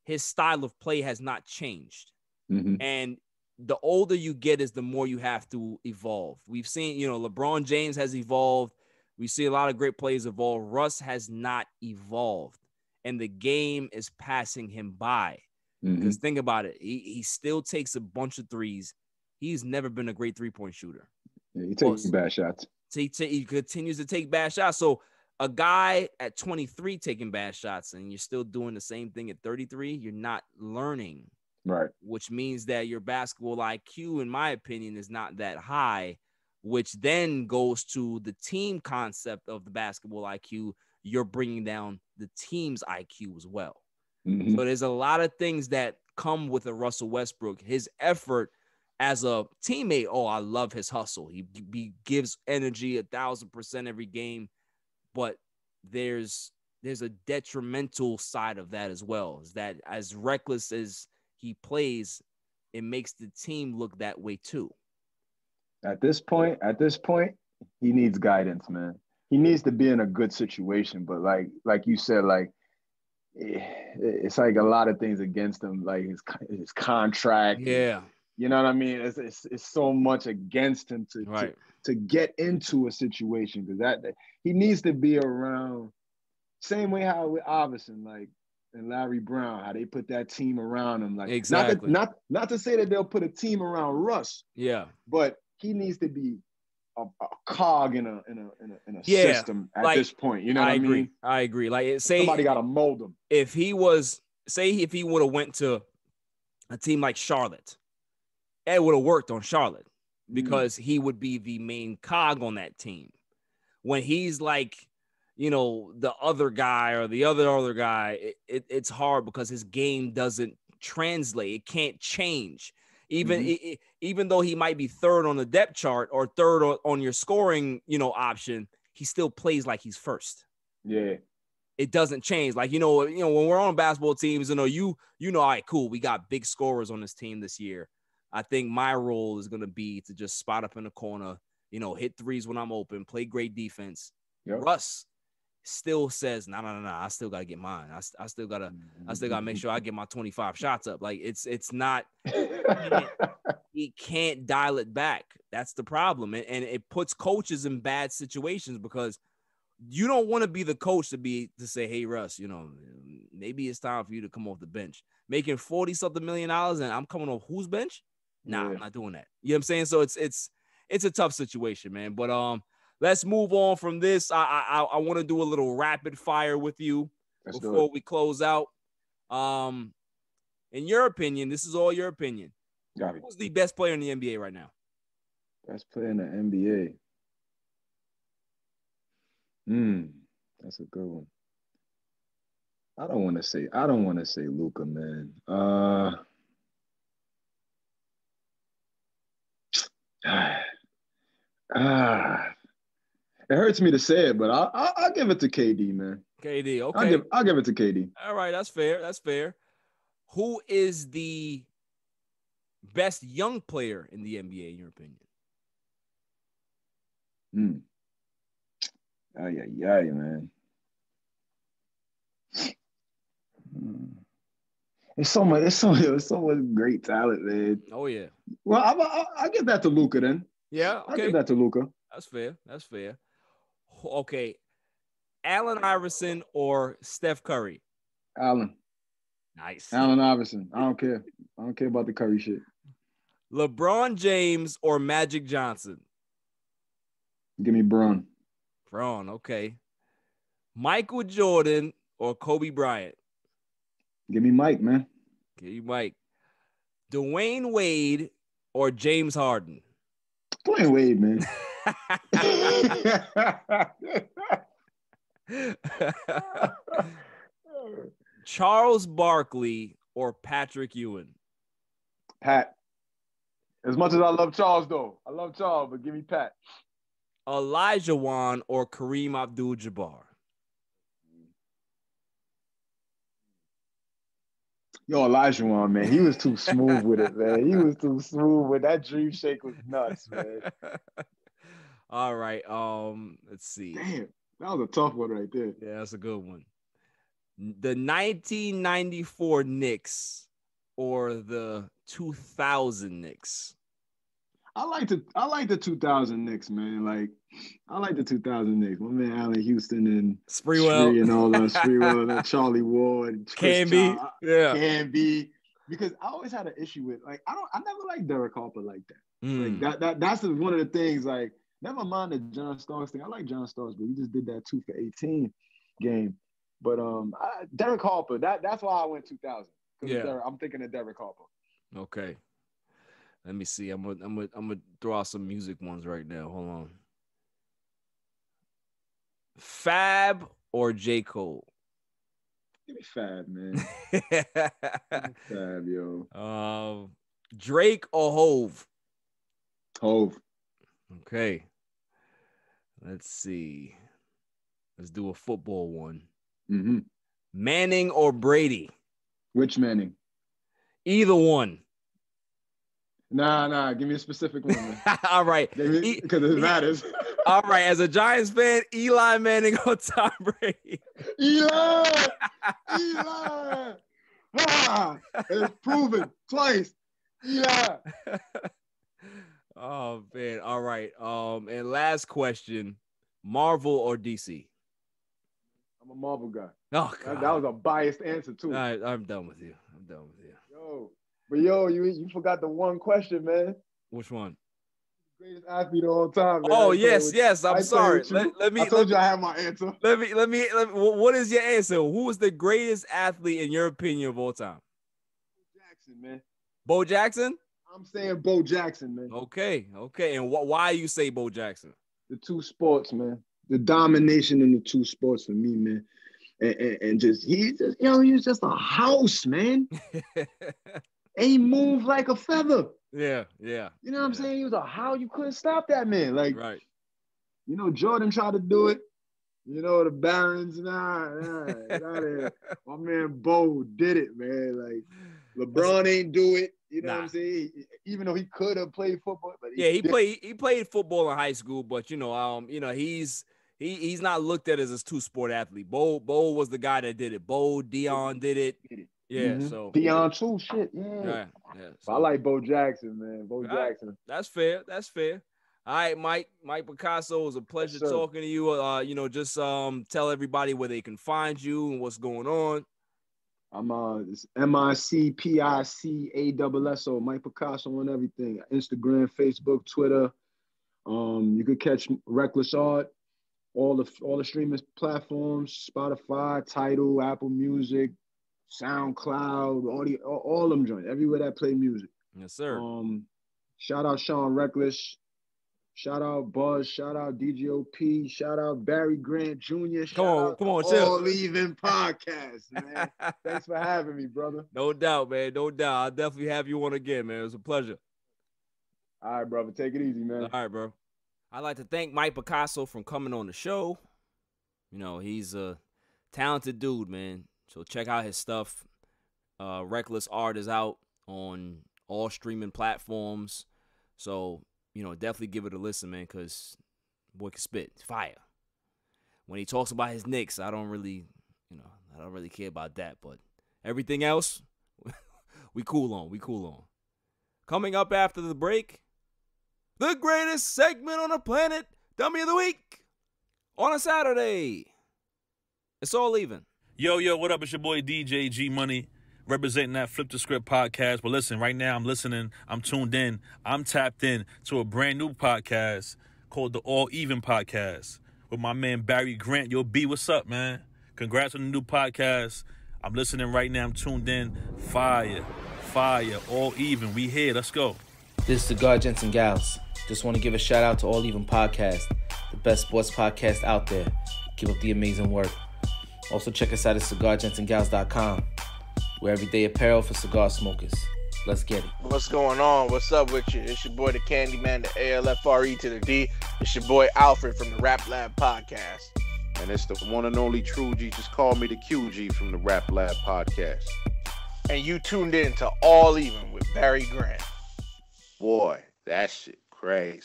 his style of play has not changed. And the older you get is the more you have to evolve. We've seen, LeBron James has evolved. We see a lot of great players evolve. Russ has not evolved. And the game is passing him by. Because think about it. He still takes a bunch of threes. He's never been a great three-point shooter. Yeah, he takes bad shots. He continues to take bad shots. So a guy at 23 taking bad shots and you're still doing the same thing at 33, you're not learning. Right. Which means that your basketball IQ, in my opinion, is not that high. which then goes to the team concept of the basketball IQ. You're bringing down the team's IQ as well. Mm-hmm. So there's a lot of things that come with a Russell Westbrook. His effort as a teammate, I love his hustle. He gives energy 1,000% every game, but there's a detrimental side of that as well. Is that as reckless as he plays, it makes the team look that way too. At this point, he needs guidance, man. He needs to be in a good situation, but like you said, like it's like a lot of things against him, like his contract. Yeah, you know what I mean. It's so much against him to get into a situation, because that he needs to be around. Same way how with Iverson, like, and Larry Brown, how they put that team around him. Like, exactly. Not to say that they'll put a team around Russ. Yeah, but he needs to be a cog in a system at this point. You know what I mean? I agree. Like, say somebody got to mold him. If he would have went to a team like Charlotte, it would have worked on Charlotte because he would be the main cog on that team. When he's like, the other guy or the other guy, it's hard because his game doesn't translate. It can't change. Even though he might be third on the depth chart or third on your scoring, option, he still plays like he's first. Yeah. It doesn't change. Like, when we're on basketball teams, all right, cool. We got big scorers on this team this year. I think my role is going to be to just spot up in the corner, hit threes when I'm open, play great defense. Yep. Russ still says, no, I still got to get mine. I still got to make sure I get my 25 shots up. Like, it's not, he can't dial it back. That's the problem. And it puts coaches in bad situations because you don't want to be the coach to say, hey, Russ, maybe it's time for you to come off the bench. Making $40-something million and I'm coming off whose bench? Nah, I'm not doing that. You know what I'm saying? So it's a tough situation, man. But let's move on from this. I want to do a little rapid fire with you before we close out. In your opinion, this is all your opinion. Who's the best player in the NBA right now? Best player in the NBA. That's a good one. I don't want to say Luka, man. It hurts me to say it, but I'll give it to KD, man. KD, okay. I'll give it to KD. All right, that's fair. Who is the best young player in the NBA, in your opinion? Man. It's so much great talent, man. Oh yeah. Well, I'll give that to Luka then. Yeah, okay. I'll give that to Luka. That's fair. Okay. Allen Iverson or Steph Curry? Allen. Nice. Allen Iverson. I don't care about the Curry shit. LeBron James or Magic Johnson? Give me Braun. Braun, okay. Michael Jordan or Kobe Bryant? Give me Mike, man. Give you Mike. Dwayne Wade or James Harden? Dwayne Wade, man. Charles Barkley or Patrick Ewing? Pat. As much as I love Charles, though. I love Charles, but give me Pat. Elijah Wan or Kareem Abdul-Jabbar? Yo, Elijah Wan, man. He was too smooth with it, man. He was too smooth with that dream shake was nuts, man. All right. Let's see. Damn, that was a tough one right there. Yeah, that's a good one. The 1994 Knicks or the 2000 Knicks? I like the 2000 Knicks, man. Like, I like the 2000 Knicks. My man Allen Houston and Sprewell and all that. Sprewell and Charlie Ward, Canby, Canby. Because I always had an issue with, like, I never liked Derek Harper like that. Like that's one of the things. Like, never mind the John Starks thing. I like John Starks, but he just did that 2 for 18 game. But Derek Harper. That's why I went 2000. Yeah, I'm thinking of Derek Harper. Okay. Let me see. I'm gonna throw out some music ones right now. Hold on. Fab or J. Cole? Give me Fab, man. Give me Fab, yo. Drake or Hove? Hove. Okay. Let's see. Let's do a football one. Mm-hmm. Manning or Brady? Which Manning? Either one. Nah. Give me a specific one, man. All right. Because it matters. All right. As a Giants fan, Eli Manning or Tom Brady? Eli! It's proven twice. Eli! Oh, man. All right. And last question, Marvel or DC? I'm a Marvel guy. Oh, God. That was a biased answer, too. All right, I'm done with you. Yo, you forgot the one question, man. Which one? Greatest athlete of all time, man. Oh, yes. I'm sorry. I told you I have my answer. Let me. What is your answer? Who is the greatest athlete in your opinion of all time? Jackson, man. Bo Jackson? I'm saying Bo Jackson, man. Okay. And why you say Bo Jackson? The two sports, man. The domination in the two sports for me, man. And he was just a house, man. And he moved like a feather. Yeah. You know what I'm saying? He was a house. You couldn't stop that man. Like, right. You know, Jordan tried to do it. You know, the Barons, nah. My man Bo did it, man. Like, LeBron ain't do it. You know what I'm saying? Even though he could have played football, but he played football in high school, but he's not looked at as a two-sport athlete. Bo was the guy that did it. Deion did it. Yeah, so Deion too. Shit, yeah. So I like Bo Jackson, man. Jackson. That's fair. All right, Mike Picasso, it was a pleasure talking to you. Just tell everybody where they can find you and what's going on. I'm it's MICPICASSO, Mike Picasso on everything. Instagram, Facebook, Twitter. You could catch Reckless Art, all the streaming platforms, Spotify, Tidal, Apple Music, SoundCloud, audio, all them joints, everywhere that play music. Yes, sir. Shout out Sean Reckless. Shout out Buzz. Shout out DGOP. Shout out Barry Grant Jr. Come on, chill. All Even Podcast, man. Thanks for having me, brother. No doubt, man. No doubt. I'll definitely have you on again, man. It was a pleasure. All right, brother. Take it easy, man. All right, bro. I'd like to thank Mike Picasso for coming on the show. He's a talented dude, man. So check out his stuff. Reckless Art is out on all streaming platforms. So, definitely give it a listen, man, because boy can spit. It's fire. When he talks about his Knicks, I don't really care about that. But everything else, we cool on. Coming up after the break, the greatest segment on the planet, Dummy of the Week, on a Saturday. It's all even. Yo, what up? It's your boy DJ G Money, representing that Flip the Script podcast. But listen, right now I'm listening, I'm tuned in, I'm tapped in to a brand new podcast called the All Even Podcast with my man Barry Grant. Yo, B, what's up, man? Congrats on the new podcast. I'm listening right now, I'm tuned in. Fire, All Even. We here, let's go. This is Cigar Gents and Gals. Just want to give a shout out to All Even Podcast, the best sports podcast out there. Keep up the amazing work. Also check us out at cigargentsandgals.com. We're everyday apparel for cigar smokers. Let's get it. What's going on? What's up with you? It's your boy, the Candyman, the ALFRE to the D. It's your boy, Alfred from the Rap Lab Podcast. And it's the one and only True G. Just call me the QG from the Rap Lab Podcast. And you tuned in to All Even with Barry Grant. Boy, that shit crazy.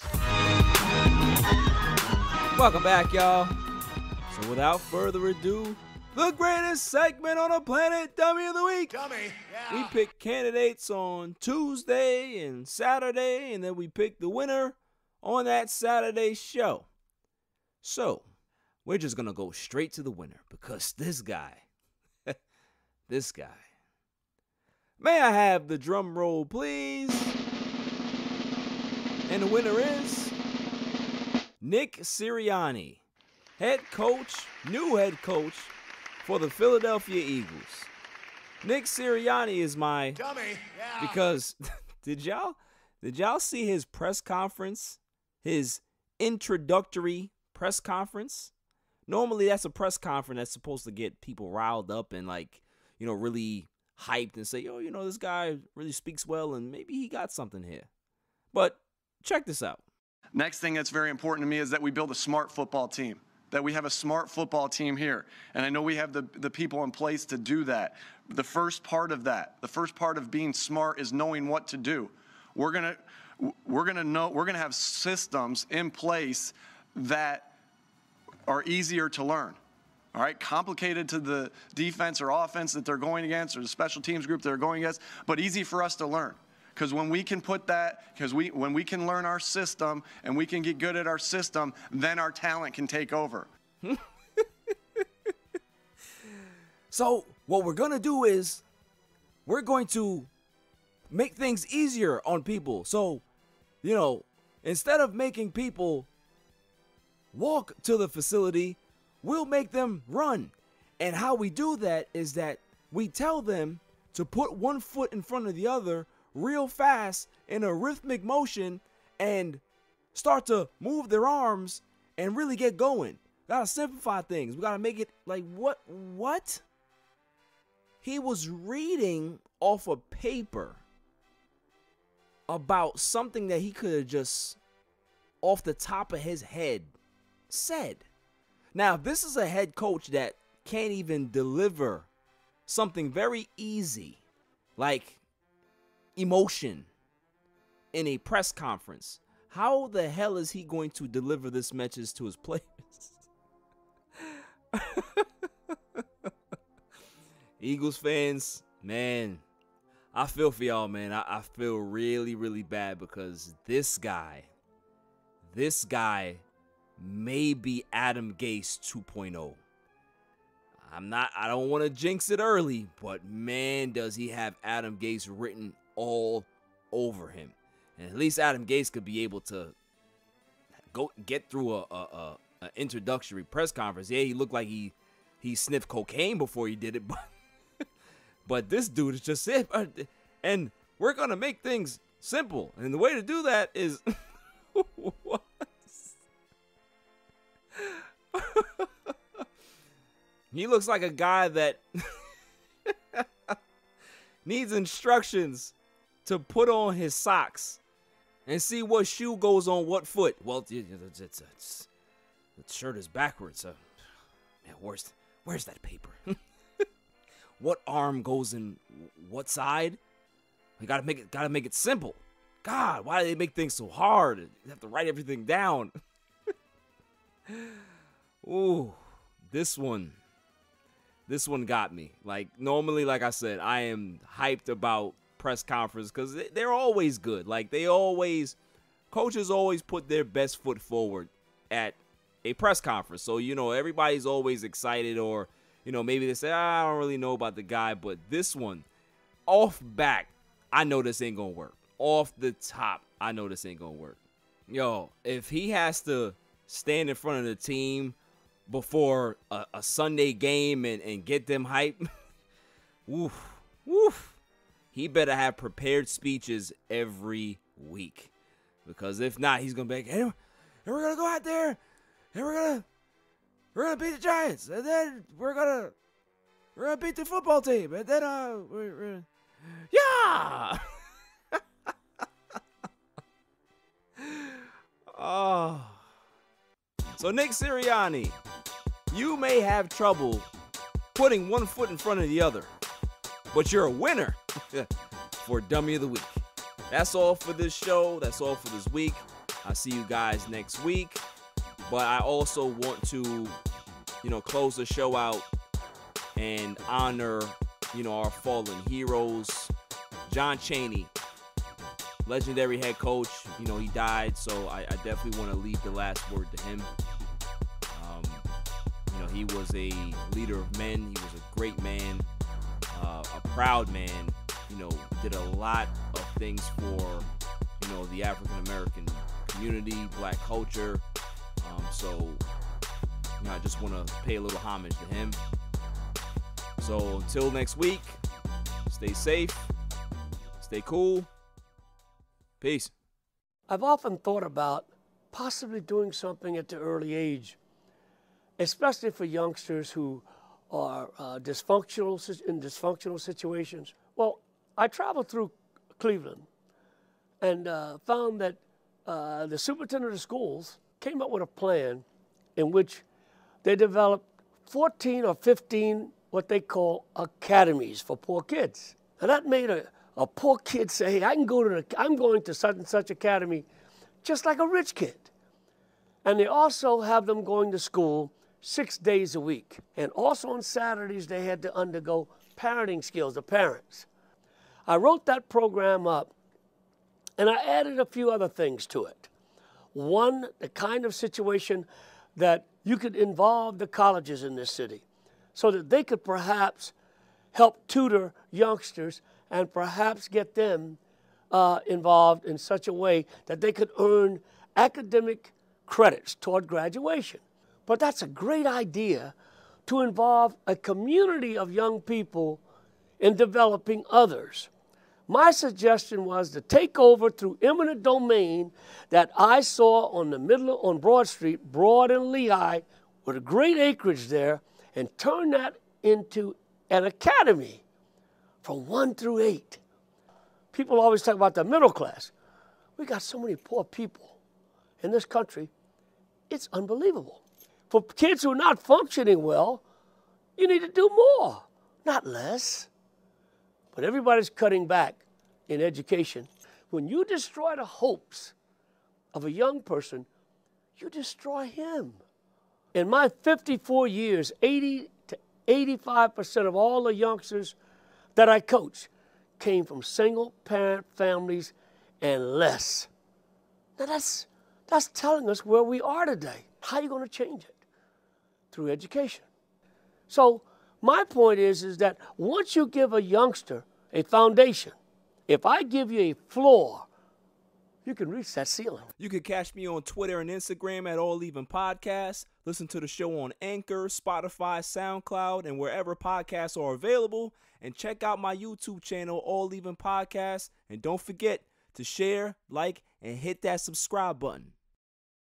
Welcome back, y'all. So without further ado, the greatest segment on the planet, Dummy of the Week. We pick candidates on Tuesday and Saturday, and then we pick the winner on that Saturday show. So we're just going to go straight to the winner because this guy, May I have the drum roll, please? And the winner is Nick Sirianni, new head coach for the Philadelphia Eagles. Nick Sirianni is my because did y'all Did y'all see his press conference? His introductory press conference? Normally, that's a press conference that's supposed to get people riled up and, like, you know, really hyped and say, oh, you know, this guy really speaks well and maybe he got something here. But check this out. Next thing that's very important to me is that we build a smart football team, that we have a smart football team here. And I know we have the people in place to do that. The first part of that, the first part of being smart is knowing what to do. We're gonna have systems in place that are easier to learn. All right, complicated to the defense or offense that they're going against or the special teams group they're going against, but easy for us to learn. Because when we can put that, when we can learn our system and we can get good at our system, then our talent can take over. So what we're going to do is we're going to make things easier on people. So, you know, instead of making people walk to the facility, we'll make them run. And how we do that is that we tell them to put one foot in front of the other real fast in a rhythmic motion and start to move their arms and really get going. Gotta simplify things. We gotta make it like, what? He was reading off a paper about something that he could have just off the top of his head said. Now, if this is a head coach that can't even deliver something very easy, like emotion, in a press conference, how the hell is he going to deliver this message to his players? Eagles fans, man, I feel for y'all, man. I feel really, really bad because this guy may be Adam Gase 2.0. I don't want to jinx it early, but man, does he have Adam Gase written all over him. And at least Adam Gase could be able to go get through a introductory press conference. Yeah, he looked like he sniffed cocaine before he did it, but this dude is just it. And we're going to make things simple. And the way to do that is what? He looks like a guy that needs instructions to put on his socks and see what shoe goes on what foot. Well, the shirt is backwards. Man, where's that paper? What arm goes in what side? We gotta make it simple. God, why do they make things so hard? You have to write everything down. Ooh, this one got me. Like, normally, like I said, I am hyped about press conference because they're always good. Like, coaches always put their best foot forward at a press conference. So, you know, everybody's always excited, or, you know, maybe they say, I don't really know about the guy, but this one, off back, I know this ain't gonna work. Off the top, I know this ain't gonna work. Yo, if he has to stand in front of the team before a Sunday game and get them hype, woof. He better have prepared speeches every week, because if not, he's gonna be like, hey, and we're gonna go out there and we're gonna beat the Giants, and then we're gonna beat the football team, and then yeah. Oh. So Nick Sirianni, you may have trouble putting one foot in front of the other, but you're a winner for Dummy of the Week. That's all for this show. That's all for this week. I'll see you guys next week. But I also want to, you know, close the show out and honor, you know, our fallen heroes. John Chaney, legendary head coach. You know, he died, so I definitely want to leave the last word to him. You know, he was a leader of men. He was a great man, a proud man. You know, did a lot of things for, you know, the African-American community, black culture. So, you know, I just want to pay a little homage to him. So until next week, stay safe, stay cool. Peace. I've often thought about possibly doing something at the early age, especially for youngsters who are in dysfunctional situations. Well, I traveled through Cleveland and found that the superintendent of schools came up with a plan in which they developed 14 or 15 what they call academies for poor kids. And that made a poor kid say, hey, I'm going to such and such academy just like a rich kid. And they also have them going to school 6 days a week. And also on Saturdays, they had to undergo parenting skills, the parents. I wrote that program up, and I added a few other things to it. One, the kind of situation that you could involve the colleges in this city so that they could perhaps help tutor youngsters and perhaps get them involved in such a way that they could earn academic credits toward graduation. But that's a great idea to involve a community of young people in developing others. My suggestion was to take over through eminent domain that I saw on Broad Street, Broad and Lehigh, with a great acreage there, and turn that into an academy from 1 through 8. People always talk about the middle class. We got so many poor people in this country, it's unbelievable. For kids who are not functioning well, you need to do more, not less. But everybody's cutting back in education. When you destroy the hopes of a young person, you destroy him. In my 54 years, 80 to 85% of all the youngsters that I coach came from single-parent families and less. Now that's telling us where we are today. How are you going to change it? Through education. So my point is that once you give a youngster a foundation, if I give you a floor, you can reach that ceiling. You can catch me on Twitter and Instagram at All Even Podcast. Listen to the show on Anchor, Spotify, SoundCloud, and wherever podcasts are available. And check out my YouTube channel, All Even Podcast. And don't forget to share, like, and hit that subscribe button.